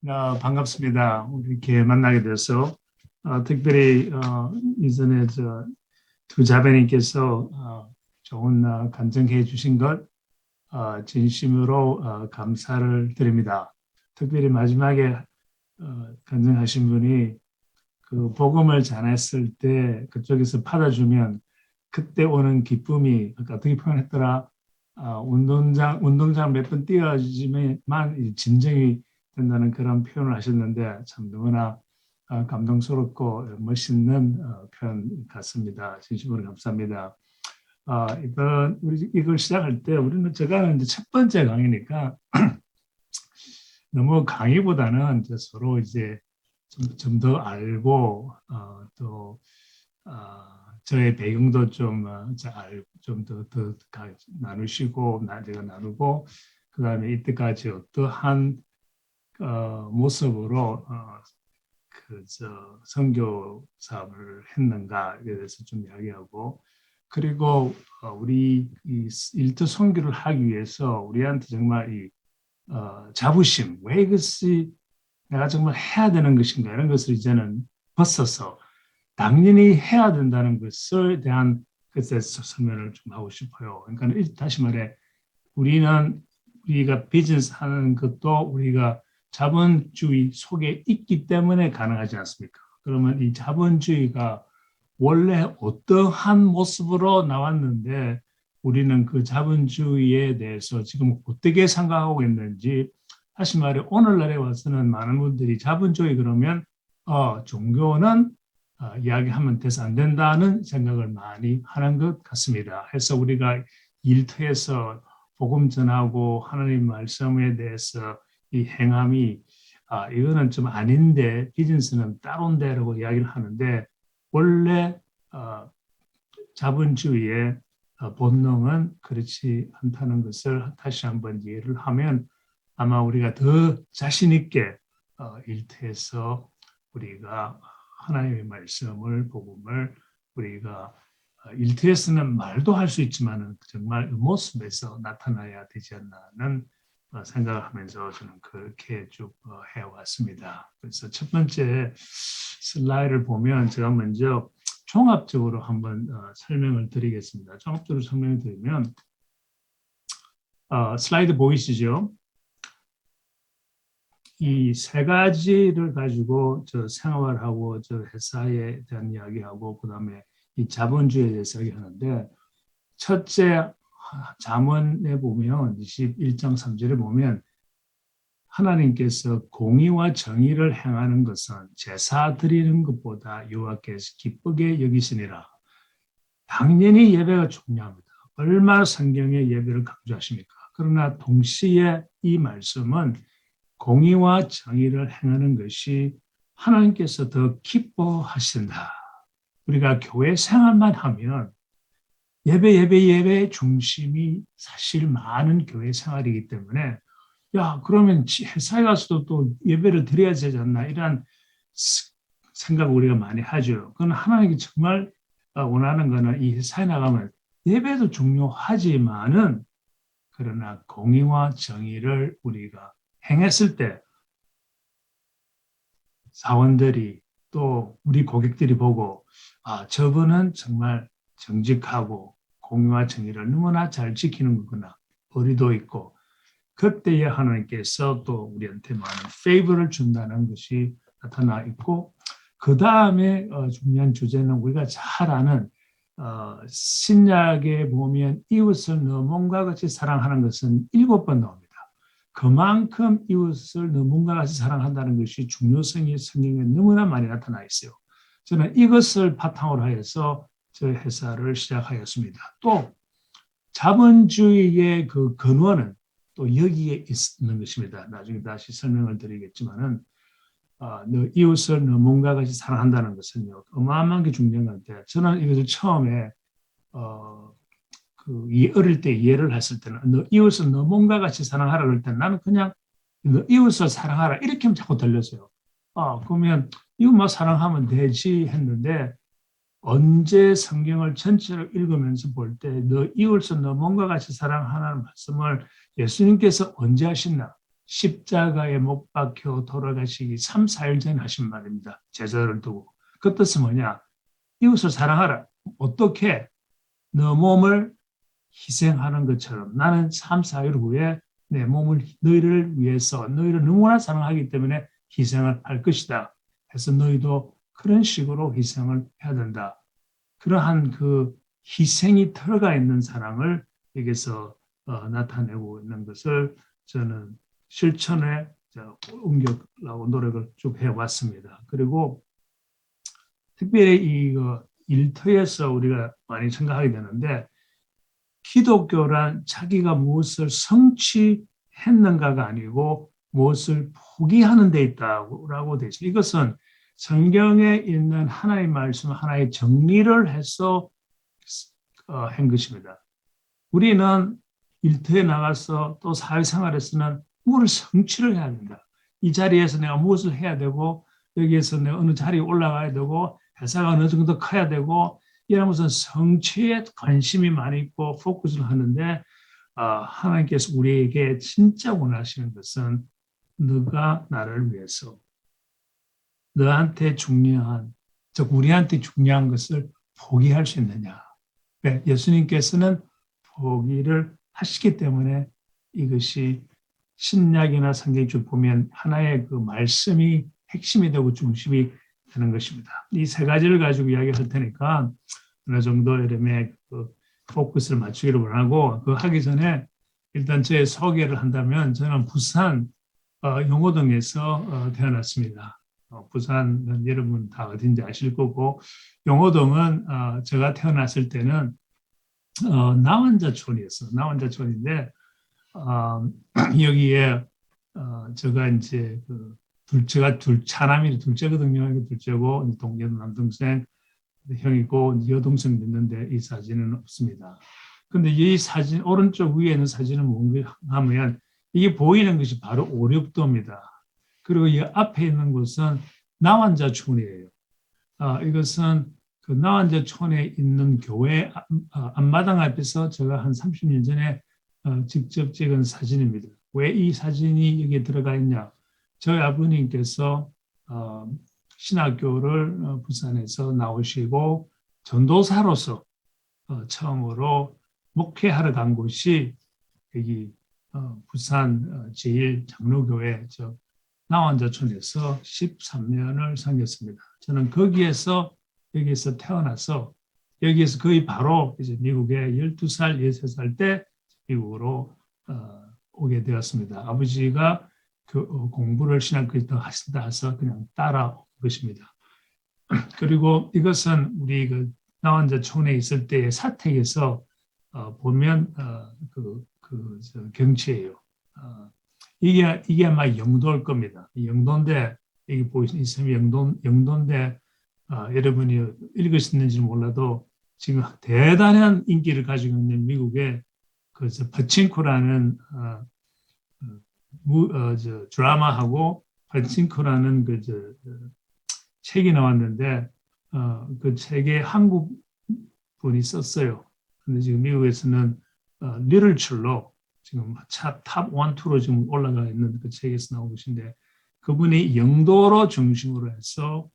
반갑습니다. 우리 이렇게 만나게 돼서 특별히 이전에 두 자매님께서 좋은 간증해 주신 것 진심으로 감사를 드립니다. 특별히 마지막에 간증하신 분이 그 복음을 전했을 때 그쪽에서 받아주면 그때 오는 기쁨이 어떻게 표현했더라? 운동장 몇 번 뛰어야지만 진정이 된다는 그런 표현을 하셨는데 참 너무나 감동스럽고 멋있는 표현 같습니다. 진심으로 감사합니다. 이번 우리 이걸 시작할 때 우리는 제가 이제 첫 번째 강의니까 너무 강의보다는 이제 서로 이제 좀 더 알고 또 저의 배경도 좀더 나누시고 제가 나누고 그다음에 이때까지 어떠한 모습으로 선교 사업을 했는가에 대해서 좀 이야기하고 그리고 우리 이 일터 선교를 하기 위해서 우리한테 정말 이 자부심 왜 이것이 내가 정말 해야 되는 것인가 이런 것을 이제는 벗어서 당연히 해야 된다는 것을 대한 것에 설명을 좀 하고 싶어요. 그러니까 다시 말해 우리가 비즈니스 하는 것도 우리가 자본주의 속에 있기 때문에 가능하지 않습니까? 그러면 이 자본주의가 원래 어떠한 모습으로 나왔는데 우리는 그 자본주의에 대해서 지금 어떻게 생각하고 있는지 다시 말해 오늘날에 와서는 많은 분들이 자본주의 그러면 종교는 이야기하면 돼서 안 된다는 생각을 많이 하는 것 같습니다. 해서 우리가 일터에서 복음 전하고 하나님 말씀에 대해서 이 행함이 이거는 좀 아닌데 비즈니스는 따로인데라고 이야기를 하는데 원래 자본주의의 본능은 그렇지 않다는 것을 다시 한번 이해를 하면 아마 우리가 더 자신 있게 일터에서 우리가 하나님의 말씀을 복음을 우리가 일터에서는 말도 할 수 있지만 정말 그 모습에서 나타나야 되지 않나는 생각을 하면서 저는 그렇게 쭉 해왔습니다. 그래서 첫 번째 슬라이드를 보면 제가 먼저 종합적으로 한번 설명을 드리겠습니다. 종합적으로 설명을 드리면 슬라이드 보이시죠? 이 세 가지를 가지고 저 생활하고 저 회사에 대한 이야기하고 그다음에 이 자본주의에 대해서 이야기하는데 첫째 잠언에 보면 21장 3절에 보면 하나님께서 공의와 정의를 행하는 것은 제사 드리는 것보다 여호와께서 기쁘게 여기시니라. 당연히 예배가 중요합니다. 얼마나 성경의 예배를 강조하십니까? 그러나 동시에 이 말씀은 공의와 정의를 행하는 것이 하나님께서 더 기뻐하신다. 우리가 교회 생활만 하면 예배 중심이 사실 많은 교회 생활이기 때문에 그러면 회사에 가서도 또 예배를 드려야 되지 않나 이런 생각을 우리가 많이 하죠. 그건 하나님이 정말 원하는 거는 이 회사에 나가면 예배도 중요하지만은 그러나 공의와 정의를 우리가 행했을 때 사원들이 또 우리 고객들이 보고 저분은 정말 정직하고 공의와 정의를 너무나 잘 지키는 거구나. 의리도 있고 그때에 하나님께서 또 우리한테 많은 페이버를 준다는 것이 나타나 있고 그 다음에 중요한 주제는 우리가 잘 아는 신약에 보면 이웃을 너 몸과 같이 사랑하는 것은 7번 나옵니다. 그만큼 이웃을 너 몸과 같이 사랑한다는 것이 중요성이 성경에 너무나 많이 나타나 있어요. 저는 이것을 바탕으로 해서 저 회사를 시작하였습니다. 또 자본주의의 그 근원은 또 여기에 있는 것입니다. 나중에 다시 설명을 드리겠지만은 너 이웃을 너 몸과 같이 사랑한다는 것은요 어마어마한 게 중요한 건데 저는 이것을 처음에 어릴 때 이해를 했을 때는 너 이웃을 너 몸과 같이 사랑하라 그럴 때는 나는 그냥 너 이웃을 사랑하라 이렇게 하면 자꾸 들렸어요. 그러면 이웃만 사랑하면 되지 했는데 언제 성경을 전체를 읽으면서 볼 때 너 이웃을 너 몸과 같이 사랑하라는 말씀을 예수님께서 언제 하셨나? 십자가에 못 박혀 돌아가시기 3, 4일 전에 하신 말입니다. 제자를 두고. 그 뜻은 뭐냐? 이웃을 사랑하라. 어떻게? 너 몸을 희생하는 것처럼 나는 3, 4일 후에 내 몸을 너희를 위해서 너희를 너무나 사랑하기 때문에 희생을 할 것이다. 그래서 너희도 그런 식으로 희생을 해야 된다. 그러한 그 희생이 들어가 있는 사랑을 여기서 나타내고 있는 것을 저는 실천에 옮기려고 노력을 쭉 해왔습니다. 그리고 특별히 이 일터에서 우리가 많이 생각하게 되는데 기독교란 자기가 무엇을 성취했는가가 아니고 무엇을 포기하는 데 있다고 되어 있습니다. 이것은 성경에 있는 하나의 말씀, 하나의 정리를 해서 한 것입니다. 우리는 일터에 나가서 또 사회생활에서는 무엇을 성취를 해야 된다. 이 자리에서 내가 무엇을 해야 되고 여기에서 내가 어느 자리에 올라가야 되고 회사가 어느 정도 커야 되고 이런 것은 성취에 관심이 많이 있고 포커스를 하는데 하나님께서 우리에게 진짜 원하시는 것은 너가 나를 위해서 너한테 중요한, 즉 우리한테 중요한 것을 포기할 수 있느냐. 예수님께서는 포기를 하시기 때문에 이것이 신약이나 성경에 쭉 보면 하나의 그 말씀이 핵심이 되고 중심이 되는 것입니다. 이 세 가지를 가지고 이야기할 테니까 어느 정도 여름에 그 포커스를 맞추기를 원하고 그 하기 전에 일단 제 소개를 한다면 저는 부산 용호동에서 태어났습니다. 부산은 여러분 다 어딘지 아실 거고 용호동은 제가 태어났을 때는 나환자촌이었어요. 나환자촌인데 여기에 제가 이제 제가 차남이 둘째거든요. 둘째고 남동생 형이고 여동생 있는데 이 사진은 없습니다. 근데 이 사진 오른쪽 위에 있는 사진은 뭔가 하면 이게 보이는 것이 바로 오륙도입니다. 그리고 이 앞에 있는 곳은 나환자촌이에요. 이것은 그 나환자촌에 있는 교회 앞마당 앞에서 제가 한 30년 전에 직접 찍은 사진입니다. 왜 이 사진이 여기에 들어가 있냐? 저희 아버님께서 신학교를 부산에서 나오시고 전도사로서 처음으로 목회하러 간 곳이 여기 부산 제1장로교회 나환자촌에서 13년을 섬겼습니다. 저는 여기에서 태어나서 여기에서 거의 바로 이제 미국에 12살, 13살 때 미국으로 오게 되었습니다. 아버지가 공부를 신학교에 하신다 해서 그냥 따라온 것입니다. 그리고 이것은 우리 나환자촌에 있을 때의 사택에서 보면 경치예요. 이게 아마 영도일 겁니다. 영도인데 여기 보이시면 영도인데 여러분이 읽으셨는지 몰라도 지금 대단한 인기를 가지고 있는 미국의 파친코라는 드라마하고 파친코라는 책이 나왔는데 그 책에 한국 분이 썼어요. 근데 지금 미국에서는 리터처로 지금 탑 1, 2로 지금 올라가 있는 그 책에서 나온 것인데 그분이 영도로 중심으로 해서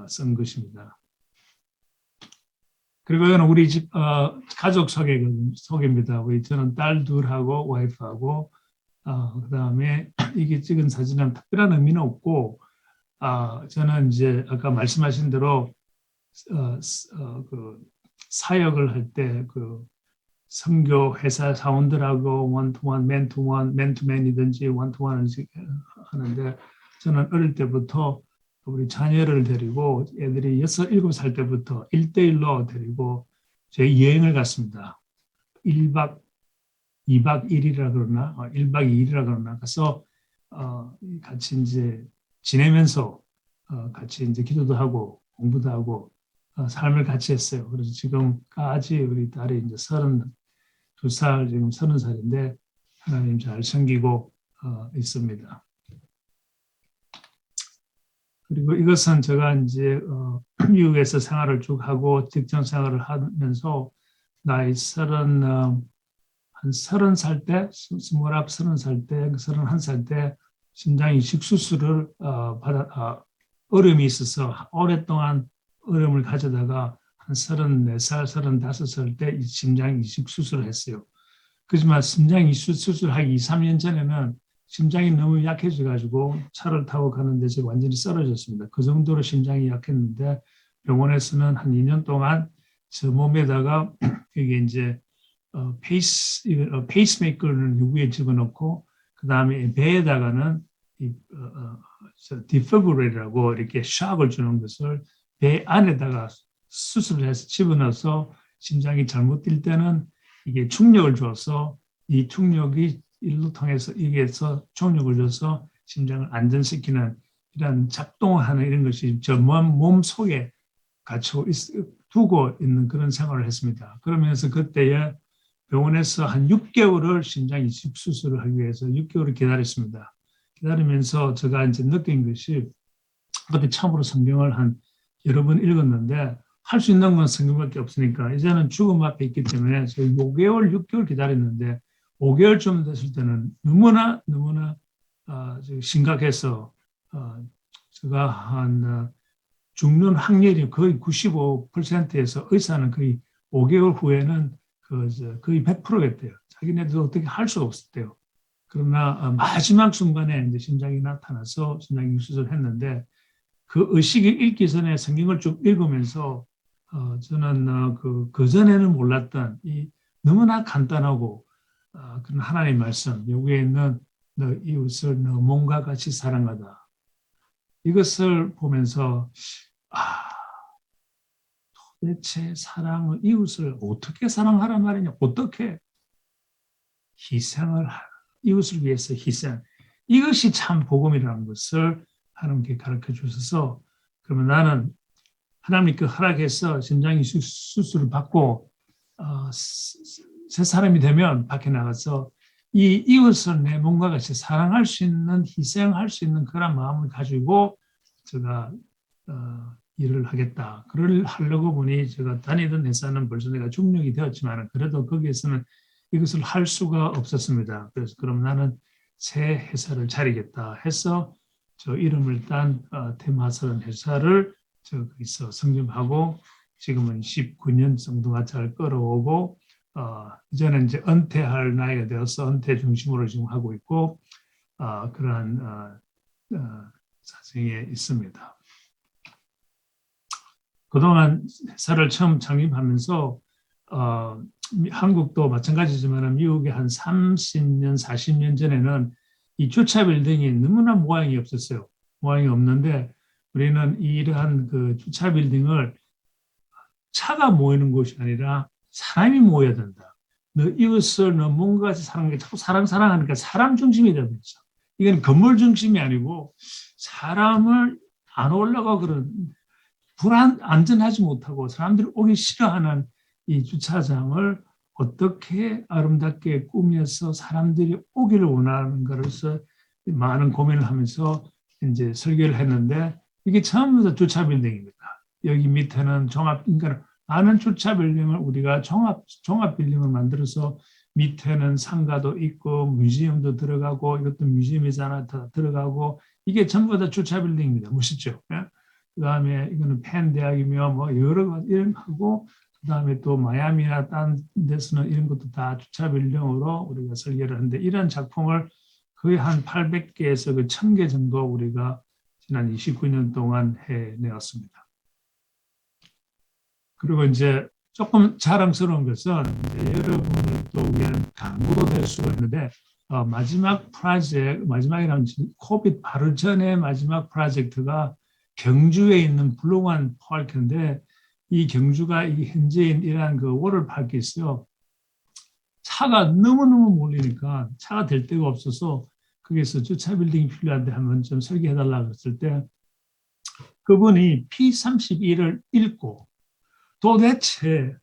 쓴 것입니다. 그리고 이건 우리 집 가족 소개입니다. 저는 딸 둘하고 와이프하고 그다음에 이게 찍은 사진은 특별한 의미는 없고 저는 이제 아까 말씀하신 대로 그 사역을 할 때 선교 회사 사원들하고 원투원, 맨투원, 맨투맨이든지 원투원을 하는데 저는 어릴 때부터 우리 자녀를 데리고 애들이 6, 7살 때부터 1대1로 데리고 제 여행을 갔습니다. 1박 2박 1일이라 그러나 1박 2일이라 그러나 가서 같이 이제 지내면서 같이 이제 기도도 하고 공부도 하고 삶을 같이 했어요. 그래서 지금까지 우리 딸이 이제 32살, 지금 30살인데 하나님 잘 섬기고 있습니다. 그리고 이것은 제가 이제 미국에서 생활을 쭉 하고 직장 생활을 하면서 나이 31 한 30살 때, 30살 때, 31살 때 심장 이식 수술을 어려움이 있어서 오랫동안 어려움을 가져다가 한 34살, 35살 때 이 심장 이식 수술을 했어요. 그렇지만 심장 이식 수술하기 2, 3년 전에는 심장이 너무 약해져가지고 차를 타고 가는데 제가 완전히 쓰러졌습니다. 그 정도로 심장이 약했는데 병원에서는 한 2년 동안 저 몸에다가 이게 이제 페이스메이커를 위에 집어넣고 그 다음에 배에다가는 디피브릴이라고 이렇게 샥을 주는 것을 배 안에다가 수술을 해서 집어넣어서 심장이 잘못 뛸 때는 이게 충격을 줘서 이 충격이 일로 통해서 이게서 충격을 줘서 심장을 안전시키는 이런 작동하는 이런 것이 저 몸 속에 갖추고 두고 있는 그런 생활을 했습니다. 그러면서 그때에 병원에서 한 6개월을 심장 이식 수술을 하기 위해서 6개월을 기다렸습니다. 기다리면서 제가 이제 느낀 것이 그때 처음으로 성경을 한 여러 번 읽었는데 할 수 있는 건 성경밖에 없으니까 이제는 죽음 앞에 있기 때문에 저희 5개월, 6개월 기다렸는데 5개월쯤 됐을 때는 너무나 심각해서 제가 한 죽는 확률이 거의 95%에서 의사는 거의 5개월 후에는 거의 100%였대요. 자기네도 어떻게 할 수가 없었대요. 그러나 마지막 순간에 이제 심장이 나타나서 심장 이식을 했는데 그 의식을 읽기 전에 성경을 쭉 읽으면서 저는 그 전에는 몰랐던 이 너무나 간단하고 그런 하나님의 말씀, 여기에 있는 너 이웃을 너 몸과 같이 사랑하다. 이것을 보면서 도대체 사랑을 이웃을 어떻게 사랑하란 말이냐? 어떻게 희생을 이웃을 위해서 희생. 이것이 참 복음이라는 것을 하나님께 가르쳐 주셔서 그러면 나는 하나님께 허락해서 심장 이식 수술을 받고 새 사람이 되면 밖에 나가서 이 이웃을 내 몸과 같이 사랑할 수 있는 희생할 수 있는 그런 마음을 가지고 제가 일을 하겠다. 그걸 하려고 보니 제가 다니던 회사는 벌써 내가 중력이 되었지만 그래도 거기에서는 이것을 할 수가 없었습니다. 그래서 그럼 나는 새 회사를 차리겠다 해서 저 이름을 딴 테마스라는 회사를 저기서 성립하고 지금은 19년 정도가 잘 끌어오고 이제는 이제 은퇴할 나이가 되어서 은퇴 중심으로 지금 하고 있고 그러한 사정에 있습니다. 그동안 회사를 처음 창립하면서 한국도 마찬가지지만 미국에 한 30년, 40년 전에는 이 주차 빌딩이 너무나 모양이 없었어요. 모양이 없는데 우리는 이러한 그 주차 빌딩을 차가 모이는 곳이 아니라 사람이 모여야 된다. 너 이웃을 너 뭔가 같이 사랑하는 게 자꾸 사랑하니까 사람 중심이 되면서 이건 건물 중심이 아니고 사람을 안 올라가 그런 안전하지 못하고 사람들이 오기 싫어하는 이 주차장을 어떻게 아름답게 꾸며서 사람들이 오기를 원하는 것을 많은 고민을 하면서 이제 설계를 했는데 이게 처음부터 주차 빌딩입니다. 여기 밑에는 그러니까 많은 주차 빌딩을 우리가 종합 빌딩을 만들어서 밑에는 상가도 있고 뮤지엄도 들어가고 이것도 뮤지엄이잖아 다 들어가고 이게 전부 다 주차 빌딩입니다. 멋있죠? 예? 그다음에 이거는 펜 대학이며 뭐 여러 가지 이런 하고 그다음에 또 마이애미나 딴 데서는 이런 것도 다 주차 빌딩으로 우리가 설계를 하는데 이런 작품을 거의 한 800개에서 그 1000개 정도 우리가 지난 29년 동안 해내었습니다. 그리고 이제 조금 자랑스러운 것은 여러분들 또 위에는 광고도 될 수가 있는데 마지막 프로젝트, 마지막이라면 코비드 바로 전에 마지막 프로젝트가 경주에 있는 블루원 파크인데 이 경주가 이 현재인 이러한 그 워터파크에 있어요. 차가 너무너무 몰리니까 차가 될 데가 없어서 거기서 주차 빌딩이 필요한데 한번 좀 설계해달라고 했을 때 그분이 P31을 읽고 도대체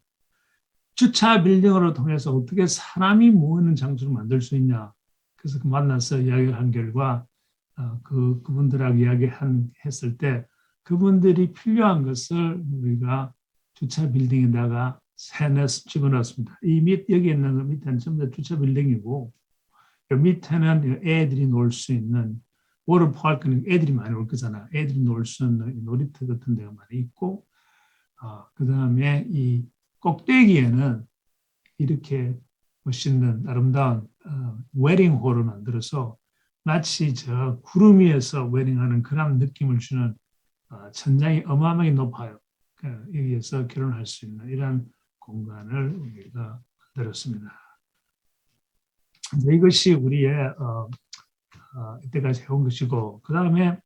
주차 빌딩으로 통해서 어떻게 사람이 모이는 장소를 만들 수 있냐. 그래서 만나서 이야기를 한 결과 그분들하고 이야기했을 때 그분들이 필요한 것을 우리가 주차 빌딩에다가 집어넣었습니다. 여기 있는 거 밑에는 전부 다 주차 빌딩이고, 밑에는 애들이 놀 수 있는 워터파크는 애들이 많이 올 거잖아. 애들이 놀 수 있는 놀이터 같은 데가 많이 있고, 그 다음에 이 꼭대기에는 이렇게 멋있는 아름다운 웨딩홀을 만들어서 마치 저 구름 위에서 웨딩하는 그런 느낌을 주는 천장이 어마어마하게 높아요. 여기에서 결혼할 수 있는 이런 공간을 우리가 만들었습니다. 이것이 우리의 이때까지 해온 것이고, 그 다음에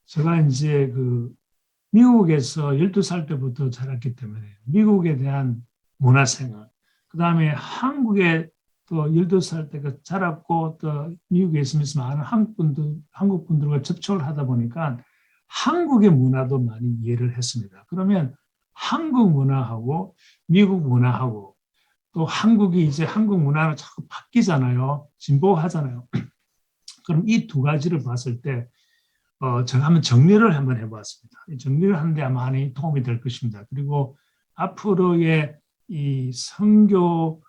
제가 이제 미국에서 12살 때부터 자랐기 때문에 미국에 대한 문화생활, 그 다음에 한국에 또 12살 때 자랐고 또 미국에 있으면서 많은 한국 분들과 접촉을 하다 보니까 한국의 문화도 많이 이해를 했습니다. 그러면 한국 문화하고 미국 문화하고 또 한국이 이제 한국 문화는 자꾸 바뀌잖아요. 진보하잖아요. 그럼 이 두 가지를 봤을 때 제가 한번 정리를 한번 해봤습니다. 정리를 하는데 아마 많이 도움이 될 것입니다. 그리고 앞으로의 이 선교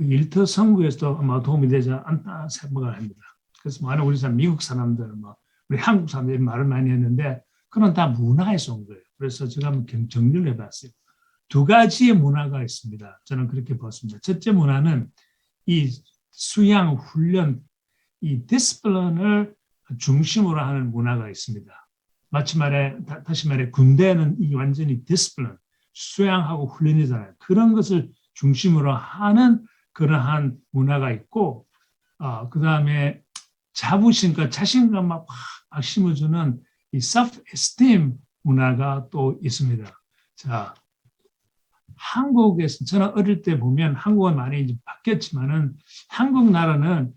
일터 선교에서도 아마 도움이 되지 않나 생각을 합니다. 그래서 많은 우리 사람 미국 사람들, 우리 한국 사람들이 말을 많이 했는데 그건 다 문화에서 온 거예요. 그래서 제가 한번 정리를 해봤어요. 두 가지의 문화가 있습니다. 저는 그렇게 봤습니다. 첫째 문화는 이 수양 훈련, 이 디스플린을 중심으로 하는 문화가 있습니다. 다시 말해 군대는 이 완전히 디스플린, 수양하고 훈련이잖아요. 그런 것을 중심으로 하는 그러한 문화가 있고, 그 다음에 자부심과 자신감 막 심어주는 이 self-esteem 문화가 또 있습니다. 자, 한국에서 저는 어릴 때 보면 한국은 많이 이제 바뀌었지만은 한국 나라는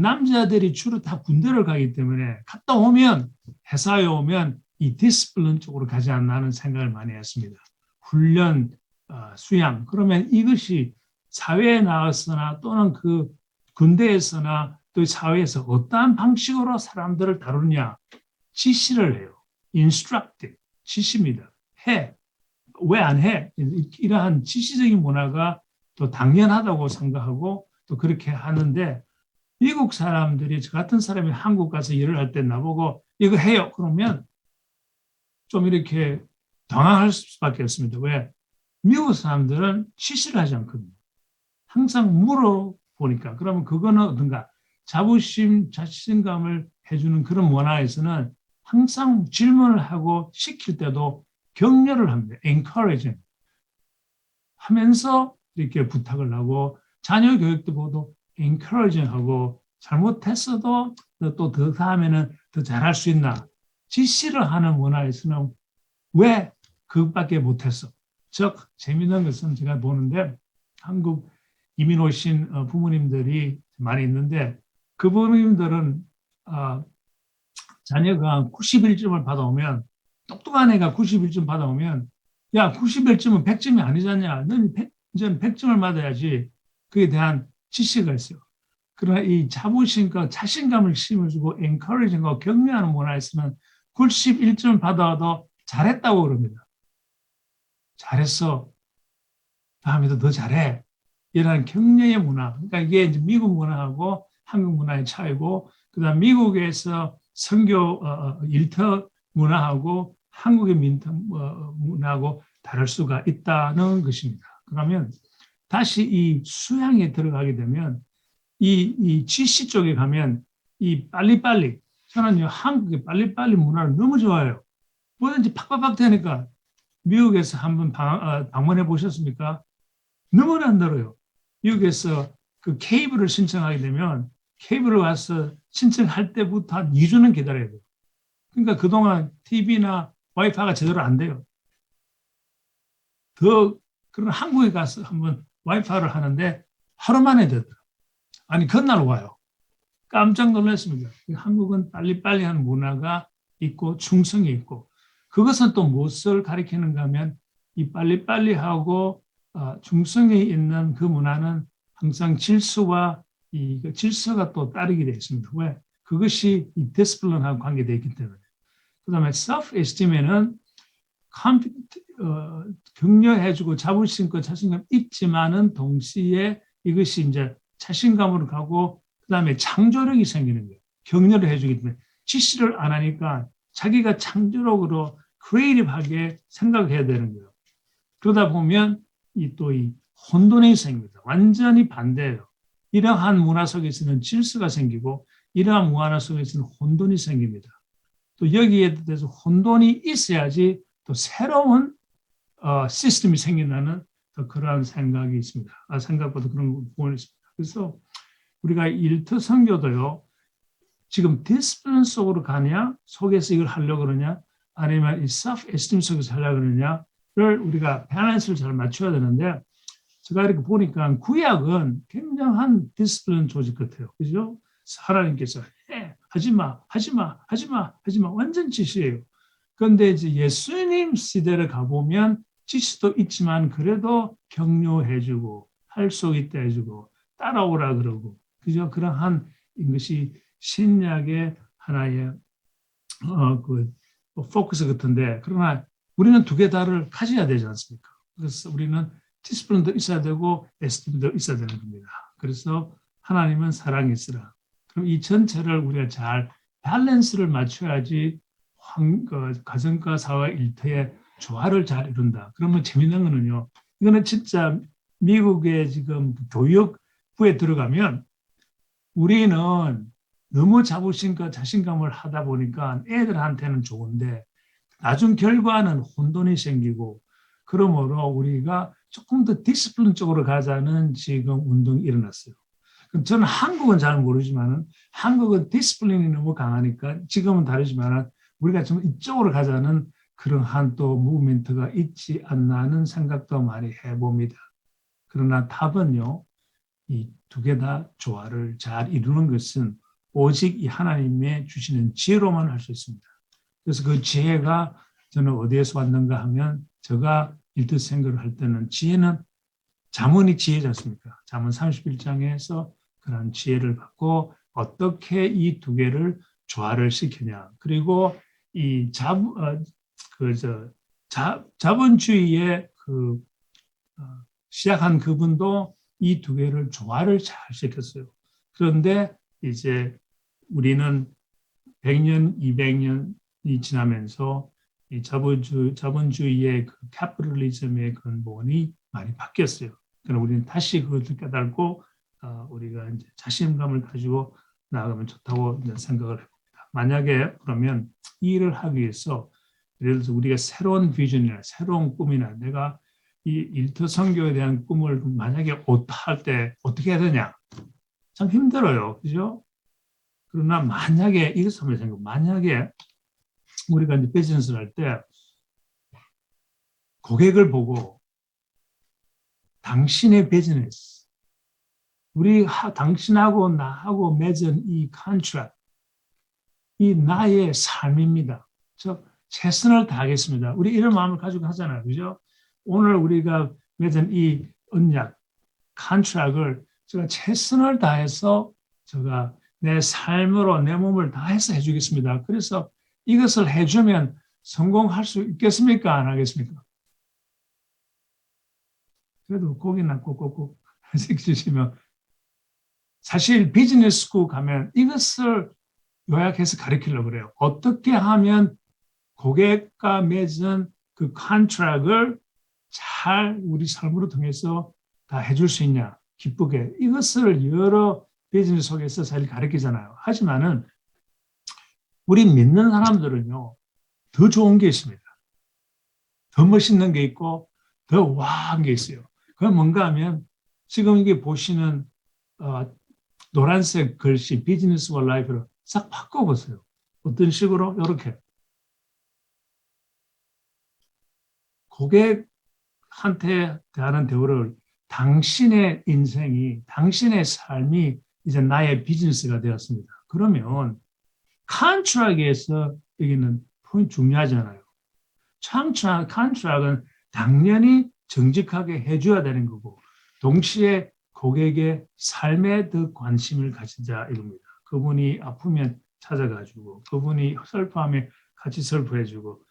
남자들이 주로 다 군대를 가기 때문에 갔다 오면 회사에 오면 이 디스플린 쪽으로 가지 않나 하는 생각을 많이 했습니다. 훈련, 수양. 그러면 이것이 사회에 나가서나 또는 그 군대에서나 또 사회에서 어떠한 방식으로 사람들을 다루느냐 지시를 해요. instructive, 지시입니다. 해. 왜 안 해? 이러한 지시적인 문화가 또 당연하다고 생각하고 또 그렇게 하는데 미국 사람들이 저 같은 사람이 한국 가서 일을 할 때 나보고 이거 해요. 그러면 좀 이렇게 당황할 수밖에 없습니다. 왜? 미국 사람들은 지시를 하지 않거든요. 항상 물어보니까. 그러면 그거는 어떤가? 자부심, 자신감을 해주는 그런 문화에서는 항상 질문을 하고 시킬 때도 격려를 합니다. encouraging 하면서 이렇게 부탁을 하고 자녀 교육도 보도 encouraging 하고 잘못했어도 또 더 다음에는 더 잘할 수 있나 지시를 하는 문화에서는 왜 그것밖에 못했어? 즉 재미있는 것은 제가 보는데 한국 이민 오신 부모님들이 많이 있는데 그 부모님들은 자녀가 91점을 받아오면 똑똑한 애가 91점 받아오면 야 91점은 100점이 아니잖냐. 너는 100점을 받아야지. 그에 대한 지시가 있어요. 그러나 이 자부심과 자신감을 심어주고 encouraging하고 격려하는 문화에서는 91점을 받아도 잘했다고 그럽니다. 잘했어. 다음에도 더 잘해. 이런 격려의 문화. 그러니까 이게 이제 미국 문화하고 한국 문화의 차이고, 그다음 미국에서 선교 일터 문화하고 한국의 문화하고 다를 수가 있다는 것입니다. 그러면 다시 이 수양에 들어가게 되면 이 지시 쪽에 가면 이 빨리빨리 저는 한국의 빨리빨리 문화를 너무 좋아해요. 뭐든지 팍팍팍 되니까 미국에서 한번 방문해 보셨습니까? 너무나 늘어요. 미국에서 그 케이블을 신청하게 되면 케이블을 와서 신청할 때부터 한 2주는 기다려야 돼요. 그러니까 그동안 TV나 와이파이가 제대로 안 돼요. 그런 한국에 가서 한번 와이파이를 하는데 하루 만에 되더라고요. 아니, 그날 와요. 깜짝 놀랐습니다. 한국은 빨리빨리 하는 문화가 있고 충성이 있고 그것은 또 무엇을 가리키는가 하면 이 빨리빨리 하고 중성이 있는 그 문화는 항상 질서와 이 질서가 또 따르게 되어 있습니다. 왜? 그것이 이 디스플린하고 관계되어 있기 때문에. 그 다음에 self-esteem에는 격려해주고 자부심과 자신감 있지만은 동시에 이것이 이제 자신감으로 가고 그다음에 창조력이 생기는 거예요. 격려를 해주기 때문에 지시를 안 하니까 자기가 창조력으로 크리에이티브하게 생각해야 되는 거예요. 그러다 보면 이 혼돈이 생깁니다. 완전히 반대예요. 이러한 문화 속에서는 질서가 생기고 이러한 문화 속에서는 혼돈이 생깁니다. 또 여기에 대해서 혼돈이 있어야지 또 새로운 시스템이 생긴다는 그러한 생각이 있습니다. 생각보다 그런 부분이 있습니다. 그래서 우리가 일터 선교도요. 지금 디스플린 속으로 가냐, 속에서 이걸 하려고 그러냐, 아니면 이 self esteem 속에서 하려고 그러냐를 우리가 밸런스를 잘 맞춰야 되는데 제가 이렇게 보니까 구약은 굉장한 디스플린 조직 같아요. 그죠? 하나님께서 하지마, 하지마, 하지마, 하지마 완전 지시예요. 그런데 이제 예수님 시대를 가보면 지시도 있지만 그래도 격려해주고 할 수 있다 해주고 따라오라 그러고 그죠? 그러한 것이 신약의 하나의 그 포커스 같은데 그러나 우리는 두 개 다를 가져야 되지 않습니까? 그래서 우리는 디스플린도 있어야 되고 에스팀도 있어야 되는 겁니다. 그래서 하나님은 사랑이시라. 그럼 이 전체를 우리가 잘 밸런스를 맞춰야지 가정과 사회 일터의 조화를 잘 이룬다. 그러면 재밌는 거는요. 이거는 진짜 미국의 지금 교육부에 들어가면 우리는 너무 자부심과 자신감을 하다 보니까 애들한테는 좋은데 나중 결과는 혼돈이 생기고 그러므로 우리가 조금 더 디스플린 쪽으로 가자는 지금 운동이 일어났어요. 저는 한국은 잘 모르지만 한국은 디스플린이 너무 강하니까 지금은 다르지만 우리가 좀 이쪽으로 가자는 그러한 또 무브멘트가 있지 않나 하는 생각도 많이 해봅니다. 그러나 답은요. 이 두 개 다 조화를 잘 이루는 것은 오직 이 하나님의 주시는 지혜로만 할 수 있습니다. 그래서 그 지혜가 저는 어디에서 왔는가 하면 제가 일터 생각을 할 때는 지혜는 잠언이 지혜지 않습니까? 잠언 31장에서 그런 지혜를 받고 어떻게 이 두 개를 조화를 시키냐. 그리고 이 자본주의의 시작한 그분도 이 두 개를 조화를 잘 시켰어요. 그런데 이제 우리는 100년, 200년이 지나면서 이 자본주의의 그 캐피탈리즘의 근본이 많이 바뀌었어요. 그러나 우리는 다시 그것을 깨달고 우리가 이제 자신감을 가지고 나아가면 좋다고 이제 생각을 해봅니다. 만약에 그러면 이 일을 하기 위해서 예를 들어서 우리가 새로운 비전이나 새로운 꿈이나 내가 이 일터 선교에 대한 꿈을 만약에 할 때 어떻게 해야 되냐? 참 힘들어요. 그죠? 그러나 만약에 이것을 한번 생각, 만약에 우리가 이제 비즈니스를 할 때 고객을 보고 당신의 비즈니스, 당신하고 나하고 맺은 이 컨트랙트, 이 나의 삶입니다. 저 최선을 다하겠습니다. 우리 이런 마음을 가지고 하잖아요. 그죠? 오늘 우리가 맺은 이 언약, 컨트랙트를 제가 최선을 다해서 제가 내 삶으로 내 몸을 다해서 해주겠습니다. 그래서 이것을 해주면 성공할 수 있겠습니까? 안 하겠습니까? 그래도 고기나 꼭꼭꼭 주시면 사실 비즈니스 스쿨 가면 이것을 요약해서 가르치려고 그래요. 어떻게 하면 고객과 맺은 그 컨트랙트를 잘 우리 삶으로 통해서 다 해줄 수 있냐, 기쁘게. 이것을 여러 비즈니스 속에서 잘 가르치잖아요. 하지만은 우리 믿는 사람들은요, 더 좋은 게 있습니다. 더 멋있는 게 있고, 더 와한 게 있어요. 그건 뭔가 하면 지금 이게 보시는 노란색 글씨 비즈니스와 라이프를 싹 바꿔보세요. 어떤 식으로? 이렇게. 고객한테 대하는 대우를 당신의 인생이, 당신의 삶이 이제 나의 비즈니스가 되었습니다. 그러면 컨트랙에서 여기는 포인트 중요하잖아요. 컨트랙은 당연히 정직하게 해줘야 되는 거고 동시에 고객의 삶에 더 관심을 가지자 이겁니다. 그분이 아프면 찾아가지고 그분이 슬퍼하면 같이 슬퍼해주고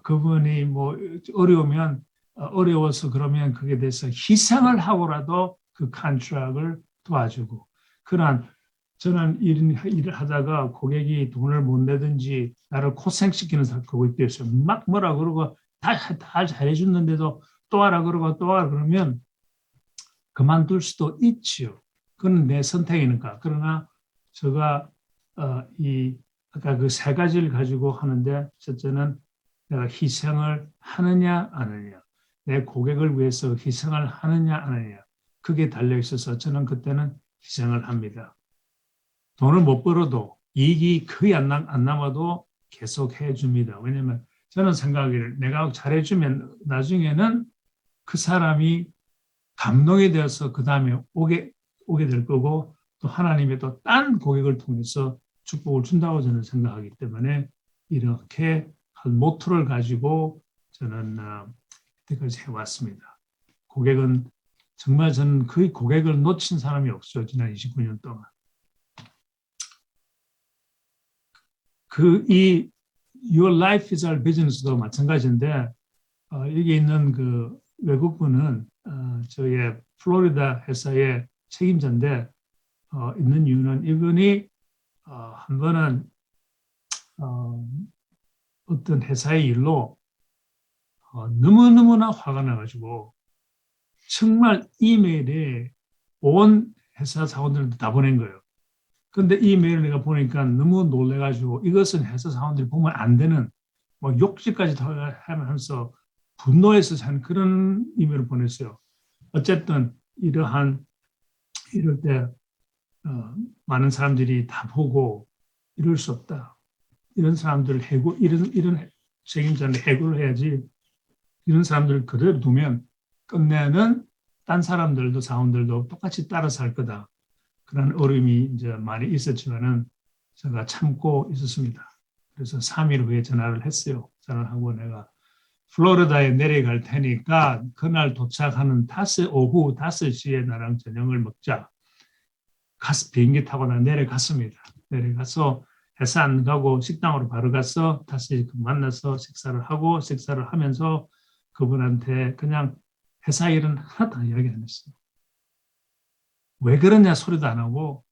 그분이 뭐 어려우면 어려워서 그러면 그게 대해서 희생을 하고라도 그 컨트랙을 도와주고 그런 저는 일을 하다가 고객이 돈을 못 내든지 나를 고생시키는 고객도 있어요. 막 뭐라 그러고 다 잘해줬는데도 또 하라 그러고 또 하라 그러면 그만둘 수도 있지요. 그건 내 선택이니까. 그러나 제가 아까 그 세 가지를 가지고 하는데 첫째는 내가 희생을 하느냐 안 하느냐, 내 고객을 위해서 희생을 하느냐 안 하느냐, 그게 달려 있어서 저는 그때는 희생을 합니다. 돈을 못 벌어도 이익이 거의 안 남아도 계속 해줍니다. 왜냐하면 저는 생각을 내가 잘해주면 나중에는 그 사람이 감동이 되어서 그 다음에 오게 될 거고 또 하나님의 또 딴 고객을 통해서 축복을 준다고 저는 생각하기 때문에 이렇게 한 모토를 가지고 저는 이때까지 해왔습니다. 고객은 정말 저는 거의 고객을 놓친 사람이 없어요. 지난 29년 동안. 이 Your Life is Our Business도 마찬가지인데 여기 있는 그 외국분은 저의 플로리다 회사의 책임자인데 있는 이유는 이분이 한 번은 어떤 회사의 일로 너무너무나 화가 나가지고 정말 이메일에 온 회사 사원들한테 다 보낸 거예요. 근데 이메일을 내가 보니까 너무 놀래가지고 이것은 회사 사원들이 보면 안 되는 뭐 욕지까지 하면서 분노해서 산 그런 이메일을 보냈어요. 어쨌든 이럴 때 많은 사람들이 다 보고 이럴 수 없다. 이런 사람들을 이런 책임자는 해고를 해야지. 이런 사람들을 그대로 두면 끝내는 딴 사람들도 사원들도 똑같이 따라서 할 거다. 그런 어려움이 이제 많이 있었지만은 제가 참고 있었습니다. 그래서 3일 후에 전화를 했어요. 전화를 하고 내가 플로리다에 내려갈 테니까 그날 도착하는 오후 5시에 나랑 저녁을 먹자. 비행기 타고 나 내려갔습니다. 내려가서 회사 안 가고 식당으로 바로 가서 다시 만나서 식사를 하면서 그분한테 그냥 회사 일은 하나도 이야기 안 했어요. 왜 그러냐 소리도 안 하고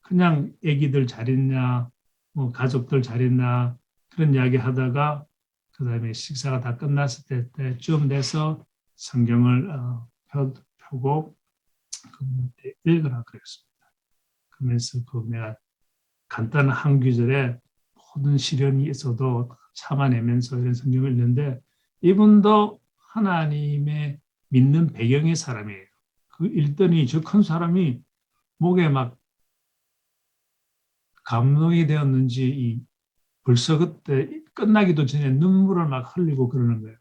그냥 애기들 잘 있냐, 뭐 가족들 잘 있나 그런 이야기 하다가 그 다음에 식사가 다 끝났을 때쯤 돼서 성경을 펴고 그분한테 읽으라 그랬습니다. 그러면서 내가 간단한 한 구절에 모든 시련이 있어도 참아내면서 이런 성경을 읽는데 이분도 하나님의 믿는 배경의 사람이에요. 그 읽더니 저 큰 사람이 목에 막 감동이 되었는지 벌써 그때 끝나기도 전에 눈물을 막 흘리고 그러는 거예요.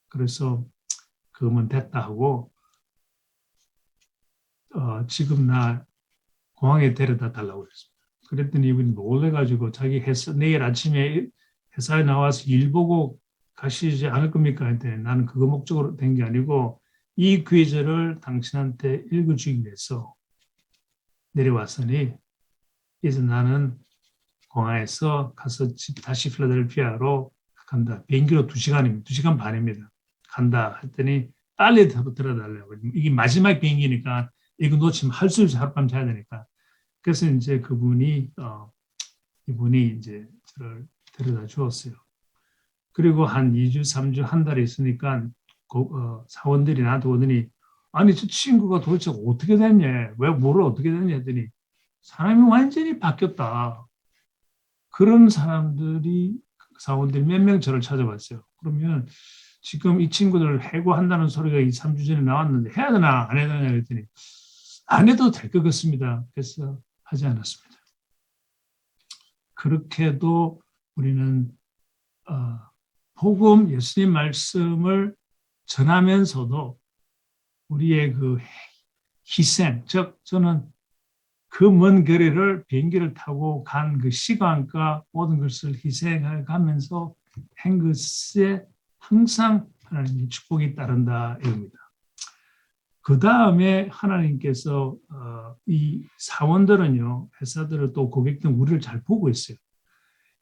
그래서 그러면 됐다 하고 지금 나 공항에 데려다 달라고 그랬습니다. 그랬더니 이분이 놀래가지고 자기 내일 아침에 회사에 나와서 일 보고 가시지 않을 겁니까? 했더니 나는 그거 목적으로 된 게 아니고 이 귀절을 당신한테 읽어주기 위해서 내려왔으니 이제 나는 공항에서 가서 다시 필라델피아로 간다. 비행기로 2시간입니다. 2시간 반입니다. 간다 했더니 빨리 들어달라고. 이게 마지막 비행기니까 이거 놓치면 할 수 없이 하룻밤 자야 되니까. 그래서 이제 이분이 이제 저를 데려다 주었어요. 그리고 한 2주, 3주, 한 달이 있으니까 사원들이 나한테 오더니 아니 저 친구가 도대체 어떻게 됐냐? 왜 뭐를 어떻게 됐냐 했더니 사람이 완전히 바뀌었다. 그런 사원들이 몇 명 저를 찾아봤어요. 그러면 지금 이 친구들 해고한다는 소리가 2, 3주 전에 나왔는데 해야 되나 안 해야 되나 그랬더니 안 해도 될 것 같습니다. 그래서 하지 않았습니다. 그렇게도 우리는 복음 예수님 말씀을 전하면서도 우리의 그 희생, 즉 저는 그 먼 거리를 비행기를 타고 간 그 시간과 모든 것을 희생해 가면서 한 것에 항상 하나님의 축복이 따른다 이겁니다. 그 다음에 하나님께서 이 사원들은요, 회사들은 또 고객들 우리를 잘 보고 있어요.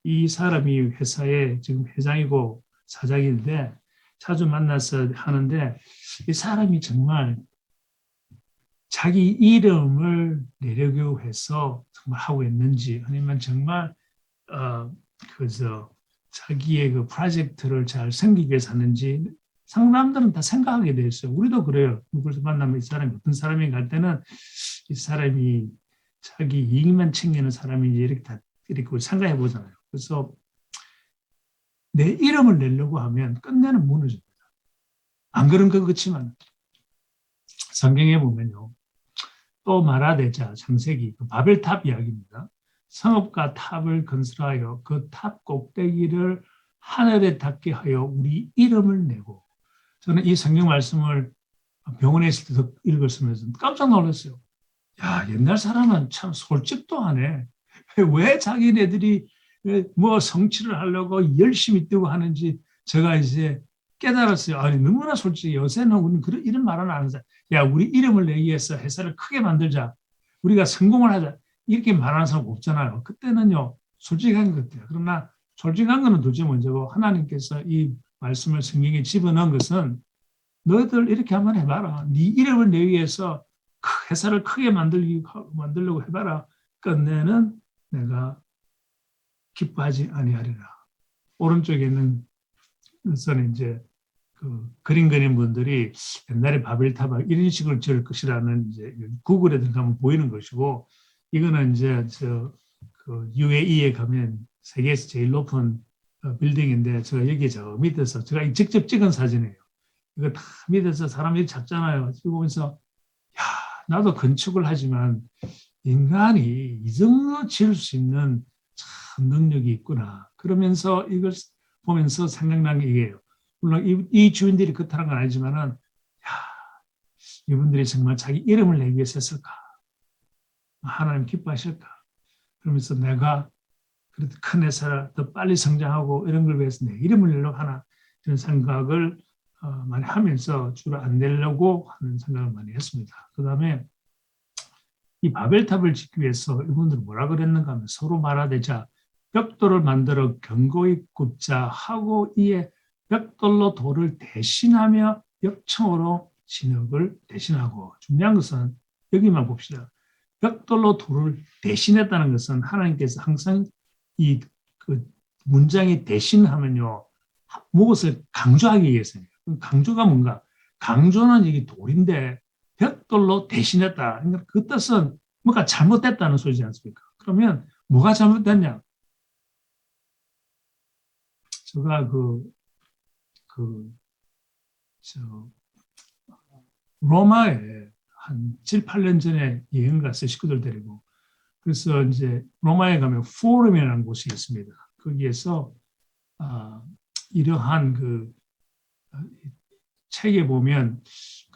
이 사람이 회사에 지금 회장이고 사장인데 자주 만나서 하는데 이 사람이 정말 자기 이름을 내려고 해서 정말 하고 있는지 아니면 정말 그저 자기의 그 프로젝트를 잘 섬기기 위해서 하는지 상담들은 다 생각하게 돼 있어요. 우리도 그래요. 누굴 만나면 이 사람이 어떤 사람인가 할 때는 이 사람이 자기 이익만 챙기는 사람인지 이렇게 다 이렇게 생각해 보잖아요. 그래서 내 이름을 내려고 하면 끝내는 무너집니다. 안 그런 것 같지만 성경에 보면요. 또 말하되자 창세기 그 바벨탑 이야기입니다. 성읍과 탑을 건설하여 그 탑 꼭대기를 하늘에 닿게 하여 우리 이름을 내고 저는 이 성경 말씀을 병원에 있을 때도 읽었으면서 깜짝 놀랐어요. 야, 옛날 사람은 참 솔직도 하네. 왜 자기네들이 뭐 성취를 하려고 열심히 뛰고 하는지 제가 이제 깨달았어요. 아니, 너무나 솔직히 요새는 우리는 그런 이런 말은 안 하자. 야, 우리 이름을 내기 위해서 회사를 크게 만들자. 우리가 성공을 하자. 이렇게 말하는 사람 없잖아요. 그때는요, 솔직한 것 같아요. 그러나 솔직한 거는 둘째 문제고 하나님께서 이 말씀을 성경에 집어넣은 것은 너희들 이렇게 한번 해봐라. 네 이름을 내기 위해서 회사를 크게 만들려고 해봐라. 끝내는 내가 기뻐하지 아니하리라. 오른쪽에 있는 것은 이제 그 그림 그린 분들이 옛날에 바벨탑을 이런 식으로 지을 것이라는 이제 구글에 들어가면 보이는 것이고 이거는 이제 그 UAE에 가면 세계에서 제일 높은 빌딩인데 제가 여기 저 밑에서 제가 직접 찍은 사진이에요. 이거 다 밑에서 사람들이 잡잖아요. 찍으면서 야 나도 건축을 하지만 인간이 이 정도 지을 수 있는 참 능력이 있구나. 그러면서 이걸 보면서 생각난 게 이게요. 물론 이 주인들이 그렇다는 건 아니지만은, 야, 이분들이 정말 자기 이름을 내기 위해서 했을까? 하나님 기뻐하실까? 그러면서 내가 그래도 큰 회사를 더 빨리 성장하고 이런 걸 위해서 내 이름을 내려고 하나? 이런 생각을 많이 하면서 주로 안 내려고 하는 생각을 많이 했습니다. 그 다음에 이 바벨탑을 짓기 위해서 이분들은 뭐라 그랬는가 하면 서로 말하되자 벽돌을 만들어 견고히 굽자 하고 이에 벽돌로 돌을 대신하며 역청으로 진흙을 대신하고 중요한 것은 여기만 봅시다. 벽돌로 돌을 대신했다는 것은 하나님께서 항상 이 그 문장이 대신하면요 무엇을 강조하기 위해서예요. 강조가 뭔가? 강조는 이게 돌인데 벽돌로 대신했다. 그러니까 그 뜻은 뭔가 잘못됐다는 소리지 않습니까? 그러면 뭐가 잘못됐냐? 제가 저, 로마에 한 7, 8년 전에 여행 갔어요. 식구들 데리고. 그래서 이제 로마에 가면 포럼이라는 곳이 있습니다. 거기에서 이러한 책에 보면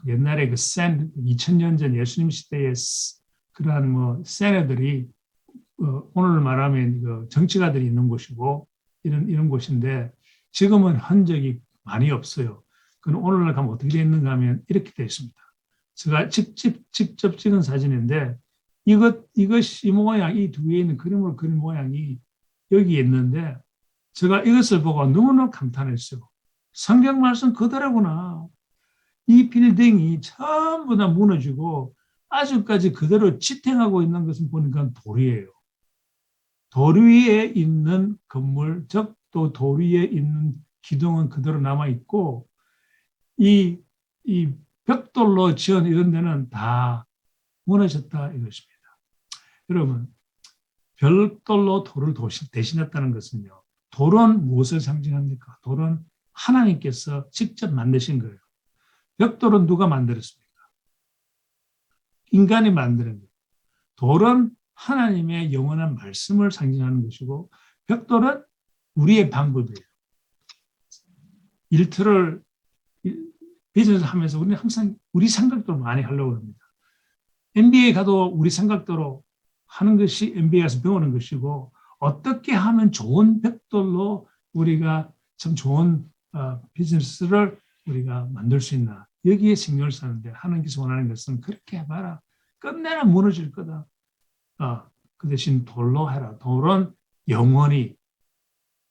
옛날에 2000년 전 예수님 시대의 그러한 뭐 세네들이 오늘 말하면 그 정치가들이 있는 곳이고 이런 곳인데 지금은 흔적이 많이 없어요. 그럼 오늘날 가면 어떻게 되어 있는가 하면 이렇게 되어 있습니다. 제가 직접 찍은 사진인데 이 모양, 이 뒤에 있는 그림으로 그린 모양이 여기 있는데 제가 이것을 보고 너무나 감탄했어요. 성경 말씀 그대로구나. 이 빌딩이 전부 다 무너지고 아직까지 그대로 지탱하고 있는 것을 보니까 돌이에요. 돌 위에 있는 건물, 즉 또 돌 위에 있는 기둥은 그대로 남아있고 이 벽돌로 지은 이런 데는 다 무너졌다 이것입니다. 여러분, 벽돌로 돌을 대신했다는 것은요. 돌은 무엇을 상징합니까? 돌은 하나님께서 직접 만드신 거예요. 벽돌은 누가 만들었습니까? 인간이 만드는 거예요. 돌은 하나님의 영원한 말씀을 상징하는 것이고 벽돌은 우리의 방법이에요. 일터를 비즈니스 하면서 우리는 항상 우리 생각대로 많이 하려고 합니다. MBA 가도 우리 생각대로 하는 것이 MBA 가서 배우는 것이고 어떻게 하면 좋은 벽돌로 우리가 참 좋은 비즈니스를 우리가 만들 수 있나 여기에 신경을 쓰는데 하나님께서 원하는 것은 그렇게 해봐라. 끝내나 무너질 거다. 그 대신 돌로 해라. 돌은 영원히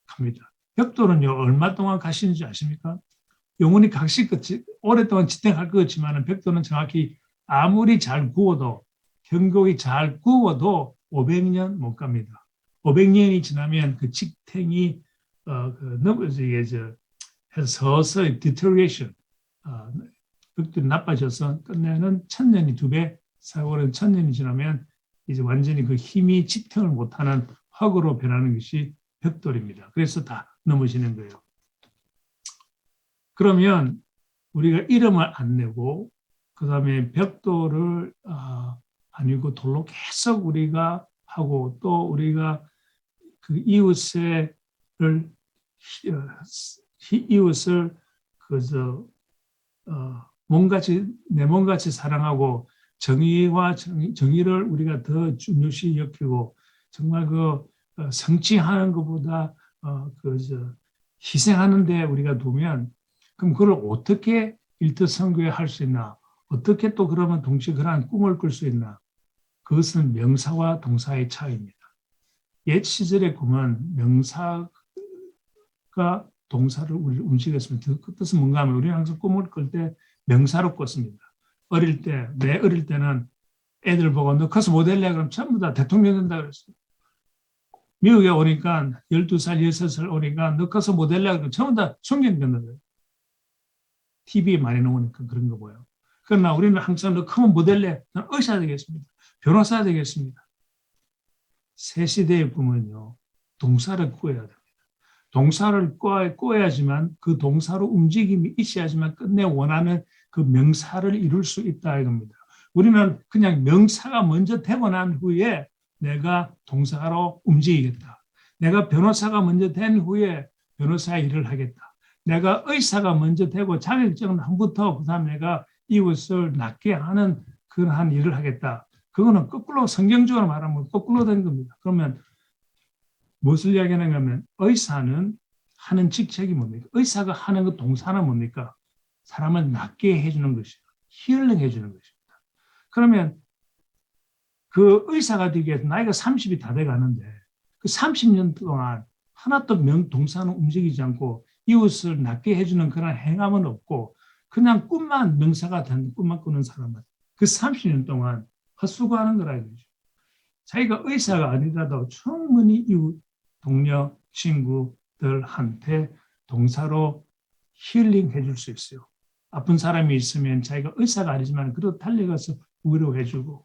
갑니다. 벽돌은요, 얼마 동안 가시는지 아십니까? 영원히 각시 끝이 오랫동안 지탱할 것 같지만 벽돌은 정확히 아무리 잘 구워도 경곡이 잘 구워도 500년 못 갑니다. 500년이 지나면 그 직탱이 이게 해서 서서히 deterioration, 벽돌이 나빠져서 끝내는 1000년이 2배, 사고는 1000년이 지나면 이제 완전히 그 힘이 직탱을 못하는 흙으로 변하는 것이 벽돌입니다. 그래서 다 넘어지는 거예요. 그러면 우리가 이름을 안 내고 그 다음에 벽돌을 아니고 돌로 계속 우리가 하고 또 우리가 그 이웃을 그저 몸같이 내 몸같이 사랑하고 정의와 정의를 우리가 더 중요시 여기고 정말 그 성취하는 것보다 그저 희생하는데 우리가 두면 그럼 그걸 어떻게 일터선교에 할 수 있나? 어떻게 또 그러면 동시에 그러한 꿈을 꿀 수 있나? 그것은 명사와 동사의 차이입니다. 옛 시절의 꿈은 명사가 동사를 움직였습니다. 그 뜻은 뭔가 하면 우리는 항상 꿈을 꿀 때 명사로 꿨습니다. 내 어릴 때는 애들 보고 너 커서 모델이야 그럼 전부 다 대통령 된다 그랬어요. 미국에 오니까 12살, 6살 오니까 너 커서 모델이야 그럼 전부 다 총경 된다 그래요. TV에 많이 나오니까 그런 거 보여. 그러나 우리는 항상 너 크면 모델래. 난 의사 되겠습니다. 변호사 되겠습니다. 새 시대의 꿈은요. 동사를 꾸어야 됩니다. 동사를 꾸어야지만 그 동사로 움직임이 있어야지만 끝내 원하는 그 명사를 이룰 수 있다 이겁니다. 우리는 그냥 명사가 먼저 되고 난 후에 내가 동사로 움직이겠다. 내가 변호사가 먼저 된 후에 변호사의 일을 하겠다. 내가 의사가 먼저 되고 자격증을 한부터 그다음에 내가 이웃을 낫게 하는 그러한 일을 하겠다. 그거는 거꾸로 성경적으로 말하면 거꾸로 된 겁니다. 그러면 무엇을 이야기하는가 하면 의사는 하는 직책이 뭡니까? 의사가 하는 그 동사는 뭡니까? 사람을 낫게 해주는 것이요. 힐링 해주는 것입니다. 그러면 그 의사가 되기 위해서 나이가 30이 다 돼가는데 그 30년 동안 하나도 동사는 움직이지 않고 이웃을 낫게 해주는 그런 행함은 없고 그냥 꿈만 명사가 된 꿈만 꾸는 사람은 그 30년 동안 헛수고하는 거라 이거죠. 자기가 의사가 아니라도 충분히 이웃, 동료, 친구들한테 동사로 힐링해 줄 수 있어요. 아픈 사람이 있으면 자기가 의사가 아니지만 그래도 달려가서 위로해주고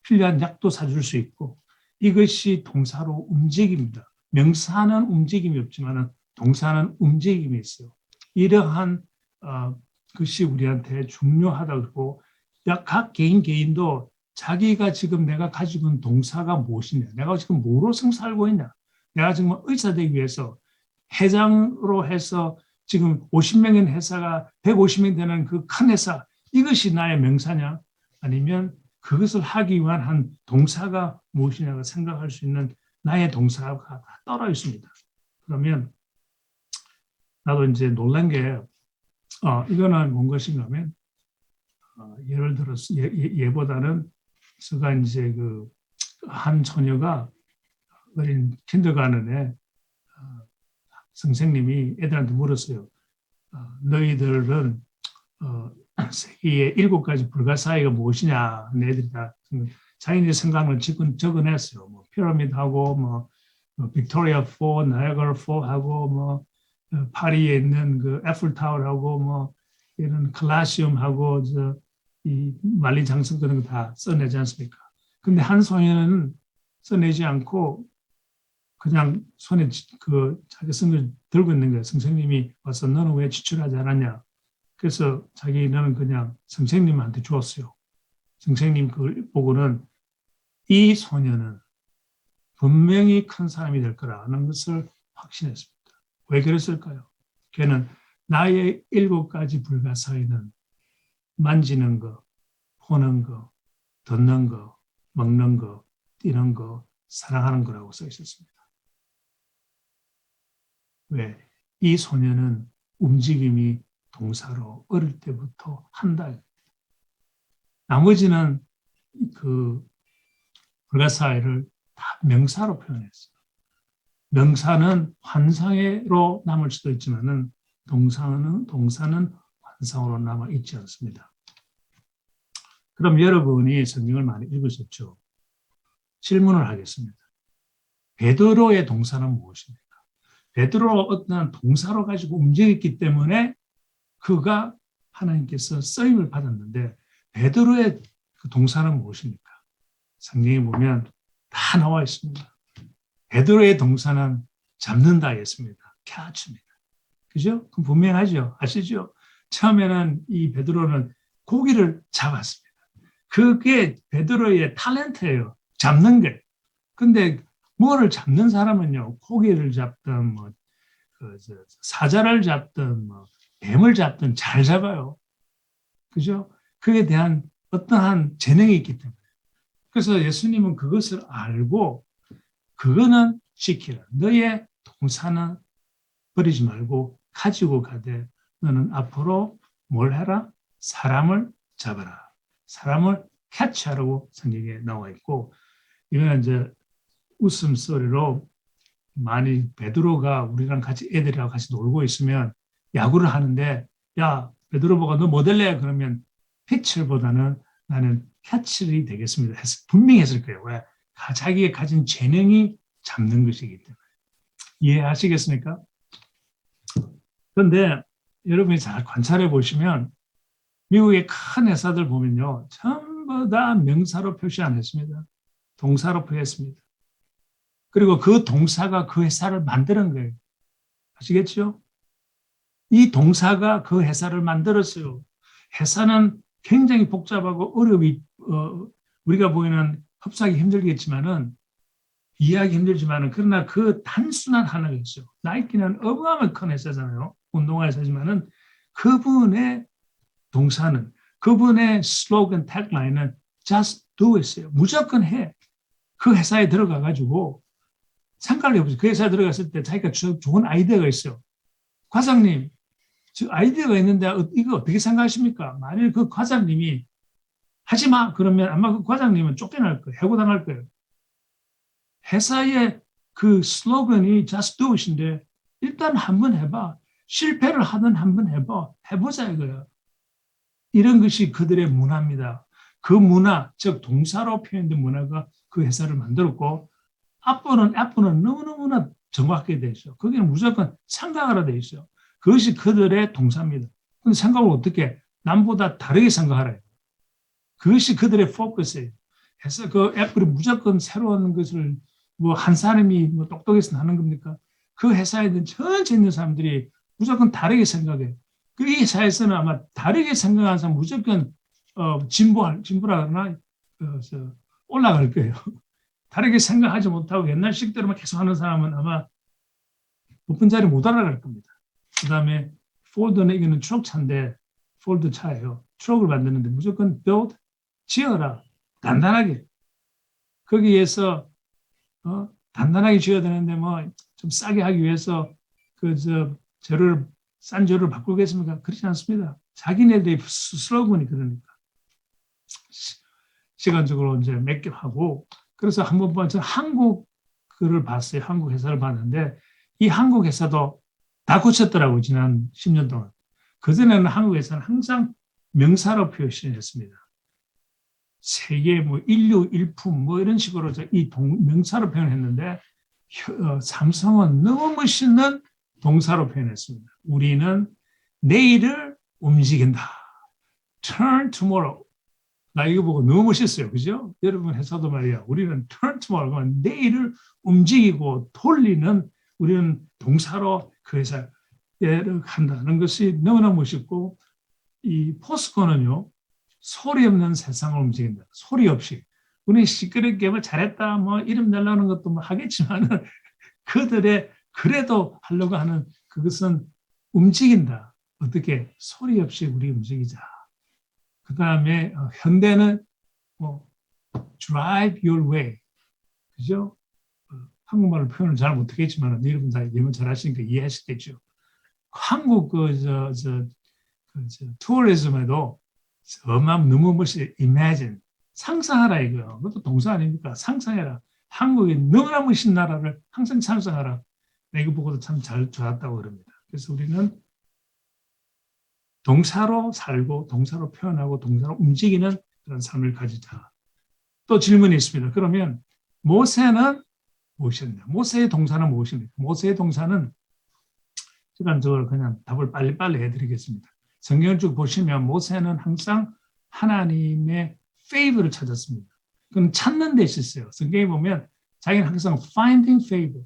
필요한 약도 사줄 수 있고 이것이 동사로 움직입니다. 명사는 움직임이 없지만 동사는 움직임이 있어요. 이러한 것이 우리한테 중요하다고 각 개인도 자기가 지금 내가 가지고 있는 동사가 무엇이냐, 내가 지금 뭐로서 살고 있냐, 내가 지금 의사 되기 위해서 회장으로 해서 지금 50명인 회사가 150명 되는 그 큰 회사, 이것이 나의 명사냐, 아니면 그것을 하기 위한 한 동사가 무엇이냐고 생각할 수 있는 나의 동사가 떨어 있습니다. 그러면 나도 이제 놀란 게 이거는 뭔 것인가 하면 예를 들어서 예보다는 제가 이제 그 한 처녀가 어린 킨더가든에 선생님이 애들한테 물었어요. 너희들은 세계의 7가지 불가사의가 무엇이냐? 애들이 다 자기네 생각을 적어냈어요. 뭐 피라미드하고 뭐 빅토리아 포, 나이아가라 포하고 뭐 파리에 있는 그 애플타워하고 뭐 이런 콜라시움하고 이 만리장성 그런 거 다 써내지 않습니까? 근데 한 소녀는 써내지 않고 그냥 손에 그 자기 쓴 걸 들고 있는 거예요. 선생님이 와서 너는 왜 지출하지 않았냐? 그래서 자기는 그냥 선생님한테 주었어요. 선생님 그걸 보고는 이 소녀는 분명히 큰 사람이 될 거라는 것을 확신했습니다. 왜 그랬을까요? 걔는 나의 7가지 불가사의는 만지는 거, 보는 거, 듣는 거, 먹는 거, 뛰는 거, 사랑하는 거라고 써 있었습니다. 왜? 이 소녀는 움직임이 동사로 어릴 때부터 한다. 나머지는 그 불가사의를 다 명사로 표현했어요. 명사는 환상으로 남을 수도 있지만은 동사는 환상으로 남아 있지 않습니다. 그럼 여러분이 성경을 많이 읽으셨죠? 질문을 하겠습니다. 베드로의 동사는 무엇입니까? 베드로가 어떤 동사로 가지고 움직였기 때문에 그가 하나님께서 쓰임을 받았는데 베드로의 그 동사는 무엇입니까? 성경에 보면 다 나와 있습니다. 베드로의 동사는 잡는다였습니다. catch입니다. 그죠? 그럼 분명하죠? 아시죠? 처음에는 이 베드로는 고기를 잡았습니다. 그게 베드로의 탤런트예요. 잡는 게. 근데 뭐를 잡는 사람은요, 고기를 잡든 뭐 사자를 잡든 뭐 뱀을 잡든 잘 잡아요. 그죠? 그에 대한 어떠한 재능이 있기 때문에. 그래서 예수님은 그것을 알고 그거는 지키라. 너의 동사는 버리지 말고 가지고 가되 너는 앞으로 뭘 해라? 사람을 잡아라. 사람을 캐치하라고 성경에 나와 있고 이거는 이제 웃음소리로 많이 베드로가 우리랑 같이 애들이랑 같이 놀고 있으면 야구를 하는데 야 베드로 보고 너 모델래 그러면 피처보다는 나는 캐치를 되겠습니다. 분명히 했을 거예요. 왜? 자기의 가진 재능이 잡는 것이기 때문에. 이해하시겠습니까? 그런데 여러분이 잘 관찰해 보시면 미국의 큰 회사들 보면요. 전부 다 명사로 표시 안 했습니다. 동사로 표했습니다. 그리고 그 동사가 그 회사를 만드는 거예요. 아시겠죠? 이 동사가 그 회사를 만들었어요. 회사는 굉장히 복잡하고 어렵이 우리가 보이는 흡수하기 힘들겠지만은 이해하기 힘들지만은 그러나 그 단순한 하나가 있어요. 나이키는 어마어마한 큰 회사잖아요. 운동화 회사지만은 그분의 동사는 그분의 슬로건 태그라인은 just do it이에요. 무조건 해. 그 회사에 들어가 가지고 생각을 해보세요. 그 회사에 들어갔을 때 자기가 좋은 아이디어가 있어요. 과장님, 저 아이디어가 있는데 이거 어떻게 생각하십니까? 만일 그 과장님이 하지 마 그러면 아마 그 과장님은 쫓겨날 거예요. 해고당할 거예요. 회사의 그 슬로건이 just do it인데 일단 한번 해봐. 실패를 하든 한번 해봐. 해보자 이거예요. 이런 것이 그들의 문화입니다. 그 문화, 즉 동사로 표현된 문화가 그 회사를 만들었고 앞부는 너무너무나 정확하게 돼 있어요. 거기는 무조건 생각하라 돼 있어요. 그것이 그들의 동사입니다. 근데 생각을 어떻게 남보다 다르게 생각하라. 그것이 그들의 포커스예요. 그래서 그 애플이 무조건 새로운 것을 뭐 한 사람이 뭐 똑똑해서 하는 겁니까? 그 회사에 있는 전체 있는 사람들이 무조건 다르게 생각해요. 그 이 회사에서는 아마 다르게 생각하는 사람 무조건 진보라 그러나 올라갈 거예요. 다르게 생각하지 못하고 옛날 식대로만 계속 하는 사람은 아마 높은 자리 못 올라갈 겁니다. 그 다음에 폴드는 이거는 트럭 차인데 폴드 차예요. 트럭을 만드는데 무조건 build, 지어라. 단단하게. 거기에서 단단하게 지어야 되는데 뭐 좀 싸게 하기 위해서 싼 재료를 바꾸겠습니까? 그렇지 않습니다. 자기네들의 슬로건이 그러니까. 시간적으로 이제 몇 개 하고 그래서 한번 저는 한국 글을 봤어요. 한국 회사를 봤는데 이 한국 회사도 다 고쳤더라고요. 지난 10년 동안. 그전에는 한국 회사는 항상 명사로 표시했습니다. 세계, 뭐 인류, 일품 뭐 이런 식으로 이 명사로 표현했는데 삼성은 너무 멋있는 동사로 표현했습니다. 우리는 내일을 움직인다. Turn tomorrow. 나 이거 보고 너무 멋있어요. 그죠? 여러분 회사도 말이야. 우리는 turn tomorrow. 내일을 움직이고 돌리는 우리는 동사로 그 회사를 한다는 것이 너무나 멋있고 이 포스코는요. 소리 없는 세상을 움직인다. 소리 없이. 우리 시끄럽게 뭐 잘했다 뭐 이름 달라는 것도 뭐 하겠지만은 그들의 그래도 하려고 하는 그것은 움직인다. 어떻게 소리 없이 우리 움직이자. 그 다음에 현대는 뭐 drive your way. 그죠? 한국말로 표현을 잘 못하겠지만 여러분 다 예문 잘 하시니까 이해하시겠죠. 한국 투어리즘에도 너무 멋있어요. imagine. 상상하라 이거요. 그것도 동사 아닙니까? 상상해라. 한국이 너무나 멋있는 나라를 항상 상상하라. 이거 보고도 참 잘 좋았다고 그럽니다. 그래서 우리는 동사로 살고 동사로 표현하고 동사로 움직이는 그런 삶을 가지자. 또 질문이 있습니다. 그러면 모세는 무엇이었냐? 모세의 동사는 무엇입니까? 모세의 동사는 제가 저걸 그냥 답을 빨리빨리 해드리겠습니다. 성경을 쭉 보시면 모세는 항상 하나님의 favor를 찾았습니다. 그건 찾는 데 있었어요. 성경에 보면 자기는 항상 finding favor.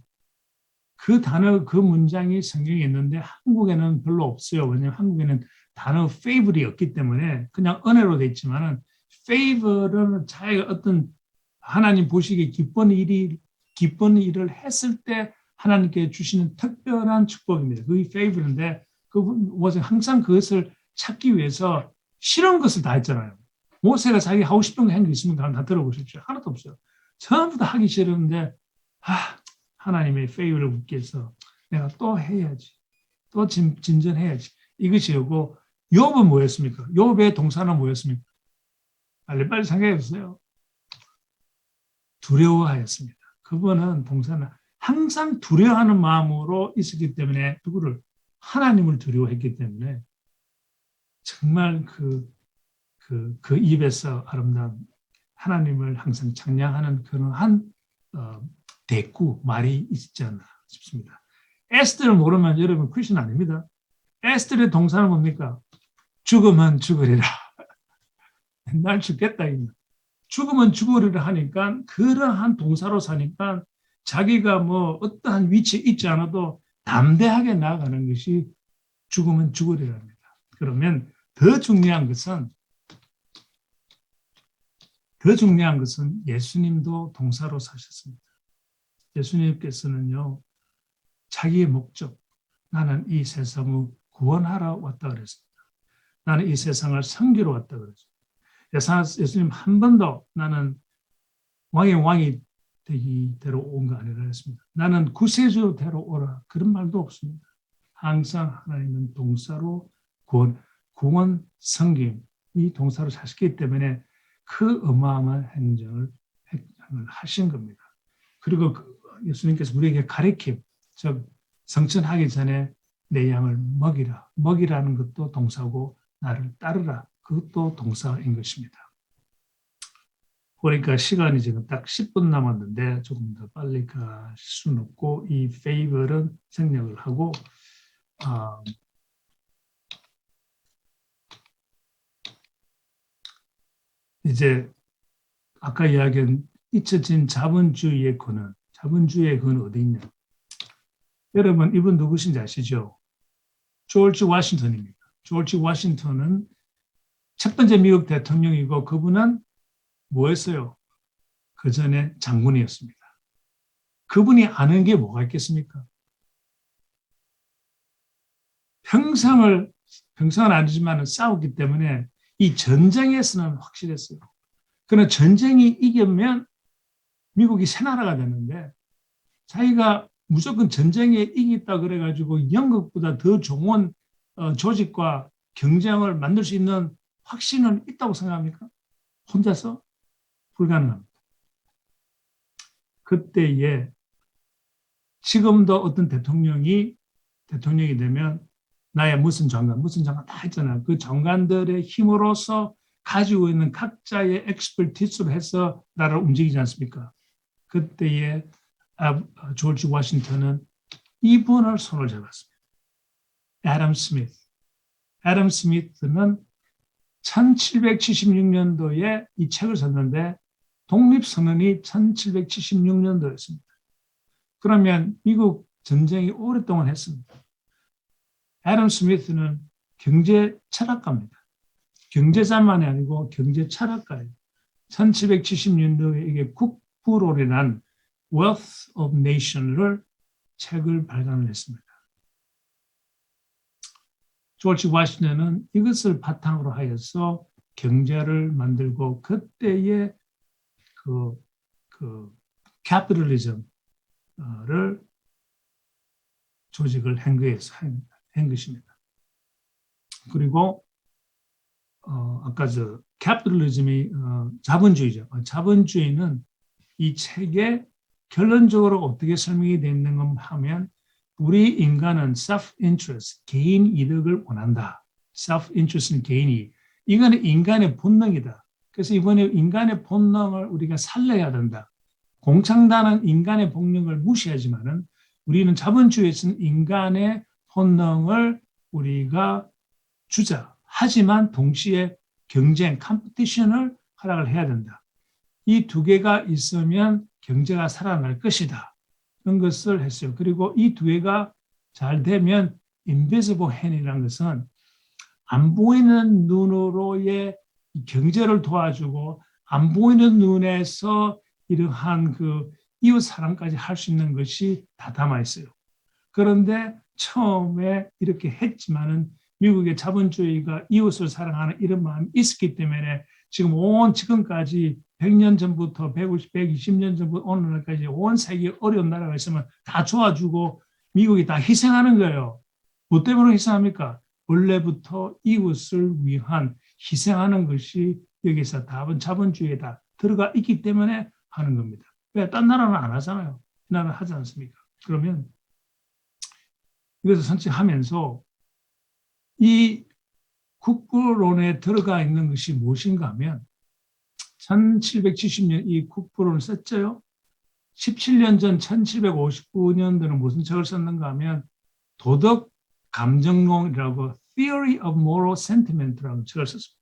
그 단어, 그 문장이 성경에 있는데 한국에는 별로 없어요. 왜냐하면 한국에는 단어 favor이 없기 때문에 그냥 은혜로 돼 있지만은 favor은 자기가 어떤 하나님 보시기에 기쁜 일을 했을 때 하나님께 주시는 특별한 축복입니다. 그게 favor인데 항상 그것을 찾기 위해서 싫은 것을 다 했잖아요. 모세가 자기 하고 싶은 거 한 게 있으면 다 들어보십시오. 하나도 없어요. 전부 다 하기 싫은데 하나님의 favor를 얻기 위해서 내가 또 해야지. 또 진전해야지. 이것이고 욥은 뭐였습니까? 욥의 동사는 뭐였습니까? 빨리빨리 생각해 보세요. 두려워하였습니다. 그분은 동사는 항상 두려워하는 마음으로 있었기 때문에 누구를? 하나님을 두려워했기 때문에 정말 그 입에서 아름다운 하나님을 항상 찬양하는 그러한 대꾸 말이 있지 않나 싶습니다. 에스더를 모르면 여러분 크리스천 아닙니다. 에스더의 동사는 뭡니까? 죽으면 죽으리라. 날 죽겠다. 죽으면 죽으리라 하니까 그러한 동사로 사니까 자기가 뭐 어떠한 위치에 있지 않아도 담대하게 나아가는 것이 죽으면 죽으리랍니다. 그러면 더 중요한 것은 예수님도 동사로 사셨습니다. 예수님께서는요, 자기의 목적, 나는 이 세상을 구원하러 왔다 그랬습니다. 나는 이 세상을 섬기러 왔다 그랬습니다. 예수님 한 번도 나는 왕의 왕이 되기대로 온 거 아니라 했습니다. 나는 구세주대로 오라. 그런 말도 없습니다. 항상 하나님은 동사로 구원, 섬김, 이 동사로 사셨기 때문에 그 어마어마한 행정을 하신 겁니다. 그리고 예수님께서 우리에게 가르침, 즉 성천하기 전에 내 양을 먹이라. 먹이라는 것도 동사고 나를 따르라. 그것도 동사인 것입니다. 그러니까 시간이 지금 딱 10분 남았는데 조금 더 빨리 갈 수는 없고 이 favor은 생략을 하고 이제 아까 이야기한 잊혀진 자본주의의 근원 어디 있냐? 여러분 이분 누구신지 아시죠? 조지 워싱턴입니다. 조지 워싱턴은 첫 번째 미국 대통령이고 그분은 뭐였어요? 그 전에 장군이었습니다. 그분이 아는 게 뭐가 있겠습니까? 평생은 아니지만 싸웠기 때문에 이 전쟁에서는 확실했어요. 그러나 전쟁이 이기면 미국이 새 나라가 되는데 자기가 무조건 전쟁에 이기다 그래가지고 영국보다 더 좋은 조직과 경쟁을 만들 수 있는 확신은 있다고 생각합니까? 혼자서? 불가능합니다. 그때에 지금도 어떤 대통령이 되면 나의 무슨 장관 다 했잖아요. 그 장관들의 힘으로서 가지고 있는 각자의 엑스퍼티스로 해서 나라를 움직이지 않습니까? 그때에 조지 워싱턴은 이분을 손을 잡았습니다. 애덤 스미스는 1776년도에 이 책을 썼는데 독립선언이 1776년도였습니다. 그러면 미국 전쟁이 오랫동안 했습니다. 애덤 스미스는 경제 철학가입니다. 경제자만이 아니고 경제 철학가예요. 1770년도에 이게 국부론이란 Wealth of Nation을 책을 발간을 했습니다. 조지 워싱턴은 이것을 바탕으로 하여서 경제를 만들고 그때의 그 캐피털리즘을 조직을 한 것입니다. 그리고 아까 캐피털리즘이 자본주의죠. 자본주의는 이 책에 결론적으로 어떻게 설명이 되어 있는 건 하면 우리 인간은 self-interest, 개인 이득을 원한다. self-interest는 개인이. 이거는 인간의 본능이다. 그래서 이번에 인간의 본능을 우리가 살려야 된다. 공산당은 인간의 본능을 무시하지만은 우리는 자본주의에서는 인간의 본능을 우리가 주자. 하지만 동시에 경쟁, 컴피티션을 허락을 해야 된다. 이 두 개가 있으면 경제가 살아날 것이다. 그런 것을 했어요. 그리고 이 두 개가 잘 되면 invisible hand이라는 것은 안 보이는 눈으로의 경제를 도와주고 안 보이는 눈에서 이러한 그 이웃 사랑까지 할 수 있는 것이 다 담아 있어요. 그런데 처음에 이렇게 했지만은 미국의 자본주의가 이웃을 사랑하는 이런 마음이 있었기 때문에 지금까지 100년 전부터 150, 120년 전부터 오늘날까지 온 세계 어려운 나라가 있으면 다 도와주고 미국이 다 희생하는 거예요. 뭐 때문에 희생합니까? 원래부터 이웃을 위한 희생하는 것이 여기서 답은 자본주의에 다 들어가 있기 때문에 하는 겁니다. 왜? 딴 나라는 안 하잖아요. 이 나라는 하지 않습니까? 그러면 이것을 선택하면서 이 국부론에 들어가 있는 것이 무엇인가 하면 1770년 이 국부론을 썼죠. 17년 전 1759년도는 무슨 책을 썼는가 하면 도덕 감정론이라고 Theory of Moral Sentiment라는 책을 썼습니다.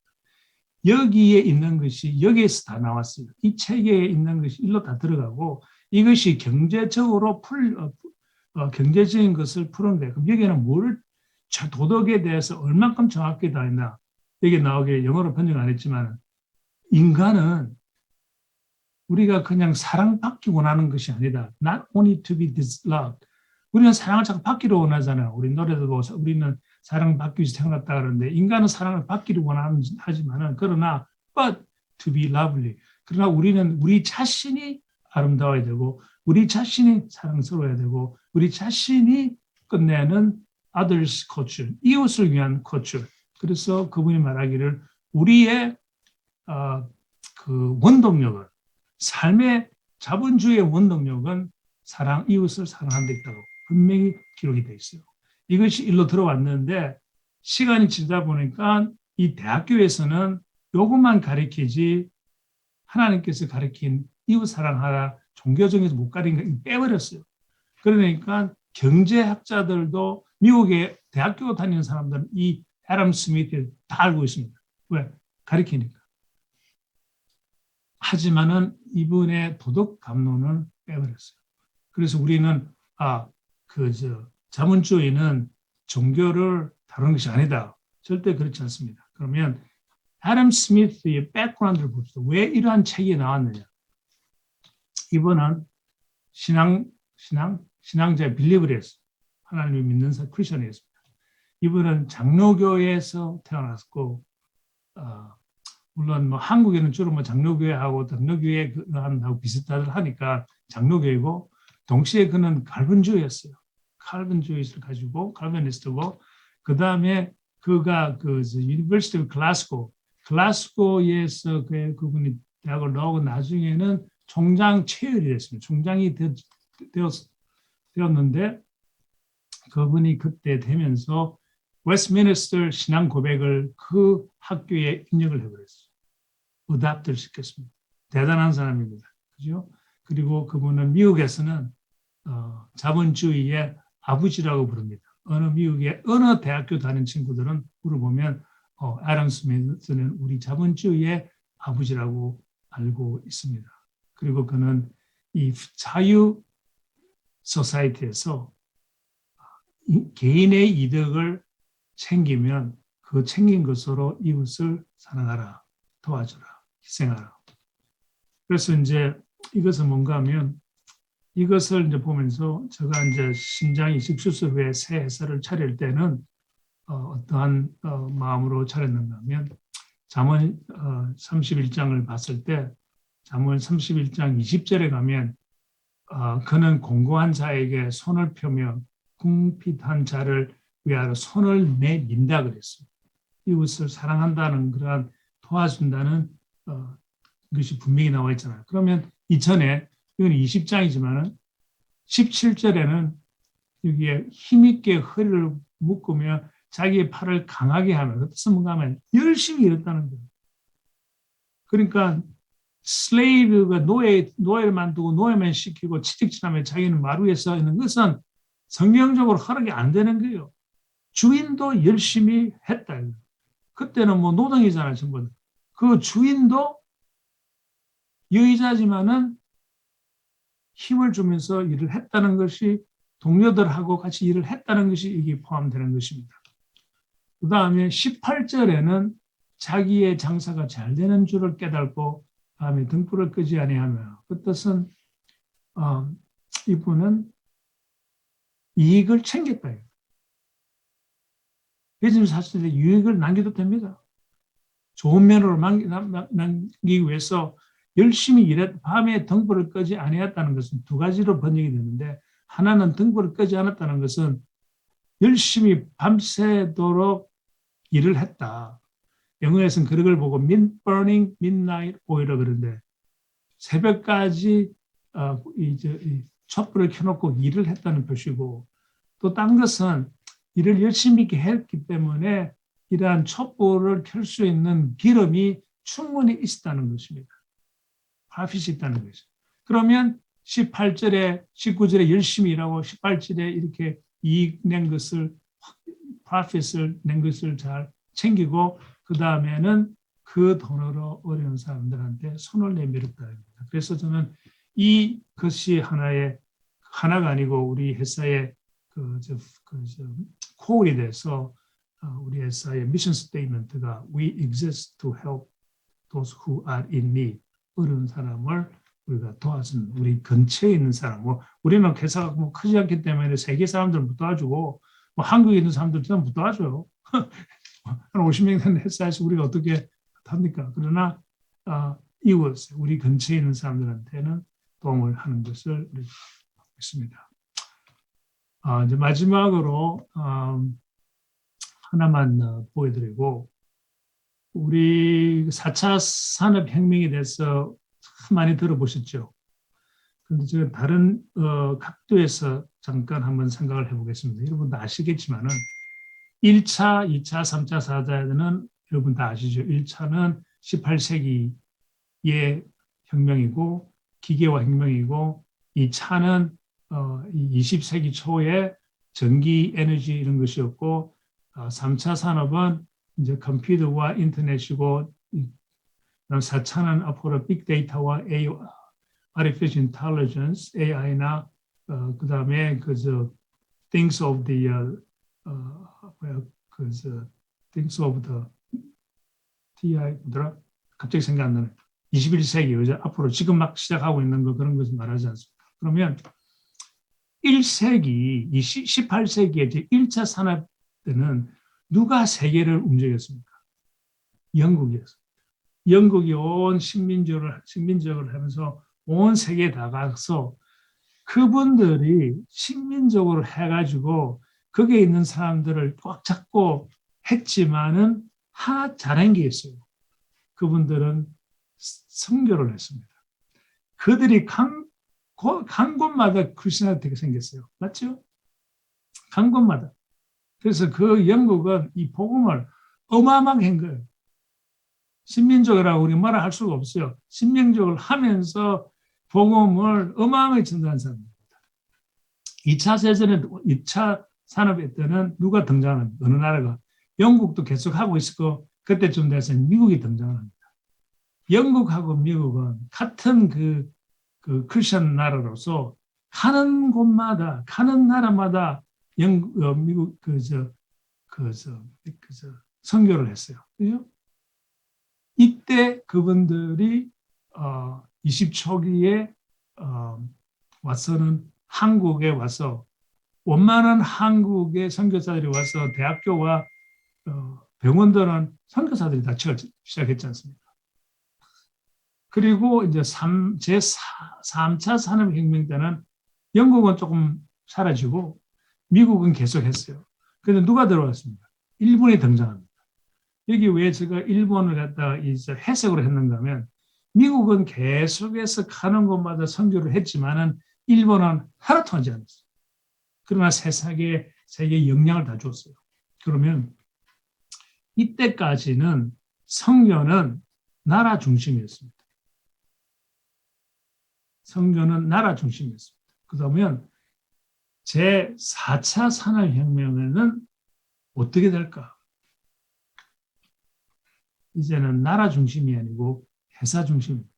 여기에 있는 것이 여기에서 다 나왔어요. 이 책에 있는 것이 일로 다 들어가고 이것이 경제적으로 경제적인 것을 푸는데 그럼 여기는 뭘 도덕에 대해서 얼만큼 정확히 다 했나 여기 나오게 영어로 번역 안 했지만 인간은 우리가 그냥 사랑받기 원하는 것이 아니다. Not only to be loved. 우리는 사랑을 자꾸 받기를 원하잖아요. 우리 노래도 우리는 사랑받기 위해서 태어났다 그러는데 인간은 사랑을 받기를 하지만은 그러나 but to be lovely. 그러나 우리는 우리 자신이 아름다워야 되고 우리 자신이 사랑스러워야 되고 우리 자신이 끝내는 others culture, 이웃을 위한 culture. 그래서 그분이 말하기를 우리의 그 원동력은 삶의 자본주의의 원동력은 사랑, 이웃을 사랑하는 데 있다고 분명히 기록이 되어 있어요. 이것이 일로 들어왔는데 시간이 지나다 보니까 이 대학교에서는 요것만 가르치지 하나님께서 가르친 이웃 사랑하라 종교적에서 못 가르친 거 빼버렸어요. 그러니까 경제학자들도 미국의 대학교 다니는 사람들은 이 애덤 스미스를 다 알고 있습니다. 왜? 가르치니까. 하지만은 이분의 도덕 감론을 빼버렸어요. 그래서 우리는 자본주의는 종교를 다루는 것이 아니다. 절대 그렇지 않습니다. 그러면 애덤 스미스의 백그라운드를 봅시다. 왜 이러한 책이 나왔느냐? 이분은 신앙자의 빌리브리였어요. 하나님을 믿는 크리스천이었습니다. 이분은 장로교에서 태어났고 물론 뭐 한국에는 주로 뭐 장로교회하고 등록교회하고 비슷하다 하니까 장로교회고 동시에 그는 칼빈주의였어요. 칼빈주의를 가지고 칼빈니스트고 그 다음에 그가 그 유니버시티 오브 글라스고에서 그분이 대학을 나오고 나중에는 총장 체열이 됐습니다. 총장이 되었는데 그분이 그때 되면서 웨스트미니스터 신앙 고백을 그 학교에 입력을 해버렸어요. 어답트를 시켰습니다. 대단한 사람입니다. 그죠? 그리고 그분은 미국에서는 자본주의의 아버지라고 부릅니다. 미국의 어느 대학교 다니는 친구들은 물어보면 애덤 스미스는 우리 자본주의의 아버지라고 알고 있습니다. 그리고 그는 이 자유 소사이티에서 개인의 이득을 챙기면 그 챙긴 것으로 이웃을 사랑하라, 도와주라, 희생하라. 그래서 이제 이것은 뭔가 하면 이것을 이제 보면서 제가 이제 심장 이식 수술 후에 새 회사를 차릴 때는 어떠한 마음으로 차렸는가 하면 잠언 31장을 봤을 때 잠언 31장 20절에 가면 그는 공고한 자에게 손을 펴며 궁핍한 자를 위하여 손을 내민다 그랬어요. 이웃을 사랑한다는 그러한 도와준다는 것이 분명히 나와 있잖아요. 그러면 이전에 이건 20장이지만은 17절에는 여기에 힘있게 허리를 묶으며 자기의 팔을 강하게 하면 어떻게 하면 열심히 일했다는 거예요. 그러니까 슬레이브가 노예를 만두고 노예만 시키고 취직지나면 자기는 마루에 서 있는 것은 성경적으로 허락이 안 되는 거예요. 주인도 열심히 했다. 그때는 뭐 노동이잖아요, 전부. 그 주인도 여의자지만은 힘을 주면서 일을 했다는 것이 동료들하고 같이 일을 했다는 것이 이게 포함되는 것입니다. 그 다음에 18절에는 자기의 장사가 잘 되는 줄을 깨닫고 다음에 등불을 끄지 아니하며 그 뜻은 이분은 이익을 챙겼다. 예수님 사실 유익을 남겨도 됩니다. 좋은 면으로 남기기 위해서 열심히 밤에 등불을 끄지 아니했다는 것은 두 가지로 번역이 되는데 하나는 등불을 끄지 않았다는 것은 열심히 밤새도록 일을 했다. 영어에서는 그걸 보고 burning midnight oil이라고 그러는데 새벽까지 촛불을 켜놓고 일을 했다는 표시고 또 딴 것은 일을 열심히 했기 때문에 이러한 촛불을 켤 수 있는 기름이 충분히 있었다는 것입니다. 프로핏이 있다는 것이죠. 그러면 18절에 19절에 열심히 일하고 18절에 이렇게 이익 낸 것을 프로핏을 낸 것을 잘 챙기고 그 다음에는 그 돈으로 어려운 사람들한테 손을 내밀었다. 그래서 저는 이것이 하나가 아니고 우리 회사의 코어에 대해서 우리 회사의 미션 스테이트먼트가 We exist to help those who are in need. 어려운 사람을 우리가 도와주는 우리 근처에 있는 사람. 우리는 회사가 크지 않기 때문에 세계 사람들 못 도와주고 한국에 있는 사람들 못 도와줘요. 한 50명 되는 회사에서 우리가 어떻게 합니까? 그러나 이웃, 우리 근처에 있는 사람들한테는 도움을 하는 것을 우리가 하고 있습니다. 이제 마지막으로 하나만 보여드리고 우리 4차 산업혁명에 대해서 참 많이 들어보셨죠? 그런데 제가 다른 각도에서 잠깐 한번 생각을 해보겠습니다. 여러분 다 아시겠지만은 1차, 2차, 3차, 4차는 여러분 다 아시죠? 1차는 18세기의 혁명이고 기계화 혁명이고 2차는 20세기 초에 전기, 에너지 이런 것이었고 3차 산업은 이제 컴퓨터와 인터넷이고 4차는 앞으로 빅데이터와 Artificial Intelligence, AI나 그다음에 Things of the Things of the TI 뭐더라? 갑자기 생각 안 나네. 21세기 앞으로 지금 막 시작하고 있는 거 그런 것을 말하지 않습니까? 그러면 1세기, 18세기에 1차 산업 때는 누가 세계를 움직였습니까? 영국이었습니다. 영국이 온 식민적을 하면서 온 세계에 나가서 그분들이 식민적으로 해가지고 거기에 있는 사람들을 꽉 잡고 했지만은 하나 잘한 게 있어요. 그분들은 선교를 했습니다. 그들이 간 곳마다 크리스천이 되게 생겼어요. 맞죠? 간 곳마다. 그래서 그 영국은 이 복음을 어마어마하게 한 거예요. 신민족이라고 우리 말을 할 수가 없어요. 신민족을 하면서 복음을 어마어마하게 전달한 사람입니다. 2차 세전에 2차 산업에 때는 누가 등장합니다. 어느 나라가. 영국도 계속하고 있었고 그때쯤 돼서 미국이 등장합니다. 영국하고 미국은 같은 그 크리스천 나라로서 가는 곳마다 가는 나라마다 미국 선교를 했어요. 그죠? 이때 그분들이 20초기에 와서는 한국에 와서 원만한 한국의 선교사들이 와서 대학교와 병원들은 선교사들이 다 시작했지 않습니까? 그리고 이제 제3차 산업혁명 때는 영국은 조금 사라지고 미국은 계속했어요. 그런데 누가 들어왔습니까? 일본이 등장합니다. 여기 왜 제가 일본을 갖다가 이제 해석을 했는가 하면 미국은 계속해서 가는 곳마다 선교를 했지만은 일본은 하나도 하지 않았어요. 그러나 세상에 영향을 다 줬어요. 그러면 이때까지는 선교는 나라 중심이었습니다. 선교는 나라 중심이었습니다. 그러면 제4차 산업혁명에는 어떻게 될까? 이제는 나라 중심이 아니고 회사 중심입니다.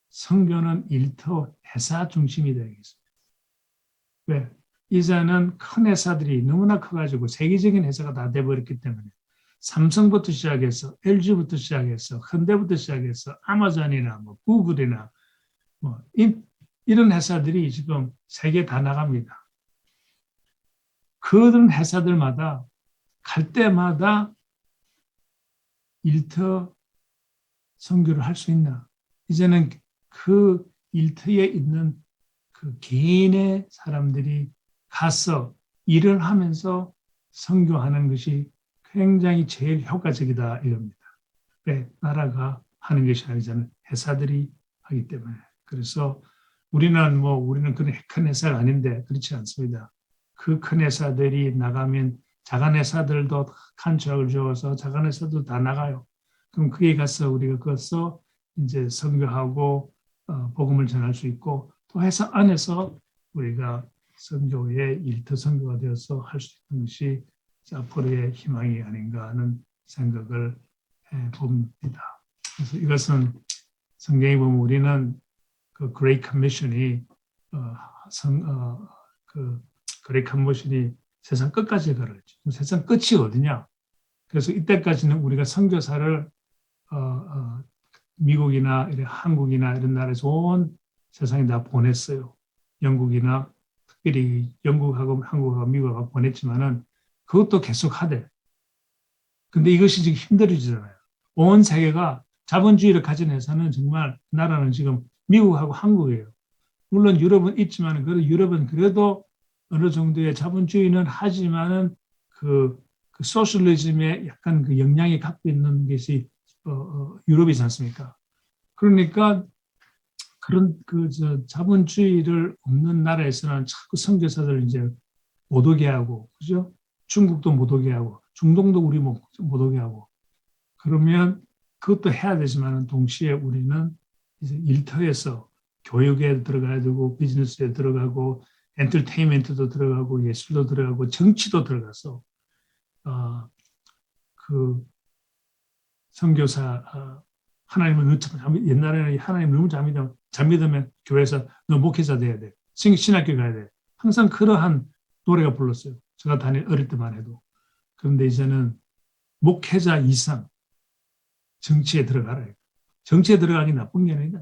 선교는 일터 회사 중심이 되겠습니다. 왜? 이제는 큰 회사들이 너무나 커가지고 세계적인 회사가 다 돼버렸기 때문에 삼성부터 시작해서 LG부터 시작해서 현대부터 시작해서 아마존이나 뭐 구글이나 뭐 이런 회사들이 지금 세계 다 나갑니다. 그런 회사들마다 갈 때마다 일터 선교를 할 수 있나? 이제는 그 일터에 있는 그 개인의 사람들이 가서 일을 하면서 선교하는 것이 굉장히 제일 효과적이다 이겁니다. 왜? 나라가 하는 것이 아니잖아요. 회사들이 하기 때문에. 그래서 우리는 그런 큰 회사가 아닌데 그렇지 않습니다. 그 큰 회사들이 나가면 작은 회사들도 컨트랙을 주어서 작은 회사도 다 나가요. 그럼 거기에 가서 우리가 거기서 이제 선교하고 복음을 전할 수 있고 또 회사 안에서 우리가 선교의 일터 선교가 되어서 할 수 있는 것이 앞으로의 희망이 아닌가 하는 생각을 해봅니다. 그래서 이것은 성경에 보면 우리는 그 그레이트 커미션이 그 그레이트 커미션이 세상 끝까지 가르쳐. 세상 끝이 어디냐? 그래서 이때까지는 우리가 선교사를 미국이나 한국이나 이런 나라에서 온 세상에 다 보냈어요. 영국이나 특별히 영국하고 한국하고 미국하고 보냈지만은 그것도 계속 하되. 근데 이것이 지금 힘들어지잖아요. 온 세계가 자본주의를 가진 회사는 정말 나라는 지금 미국하고 한국이에요. 물론 유럽은 있지만 그래도 유럽은 그래도 어느 정도의 자본주의는 하지만은 그 소셜리즘에 약간 그 영향이 갖고 있는 것이 유럽이지 않습니까? 그러니까 그런 자본주의를 없는 나라에서는 자꾸 선교사들 이제 못 오게 하고, 그죠? 중국도 못 오게 하고, 중동도 우리 못 오게 하고. 그러면 그것도 해야 되지만 동시에 우리는 이제 일터에서 교육에 들어가야 되고, 비즈니스에 들어가고, 엔터테인먼트도 들어가고, 예술도 들어가고, 정치도 들어가서, 그 선교사, 하나님은 옛날에는 하나님 너무 잠이 들면 교회에서 너 목회자 돼야 돼. 신학교 가야 돼. 항상 그러한 노래가 불렀어요. 제가 어릴 때만 해도. 그런데 이제는 목회자 이상 정치에 들어가라. 정치에 들어가기 나쁜 게 아니라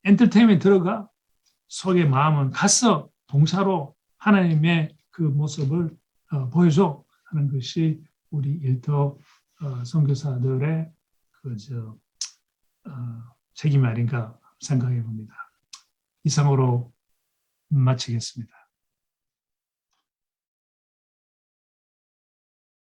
엔터테인먼트 들어가 속의 마음은 가서 동사로 하나님의 그 모습을 보여줘 하는 것이 우리 일터 선교사들의 책임이 아닌가 생각해 봅니다. 이상으로 마치겠습니다.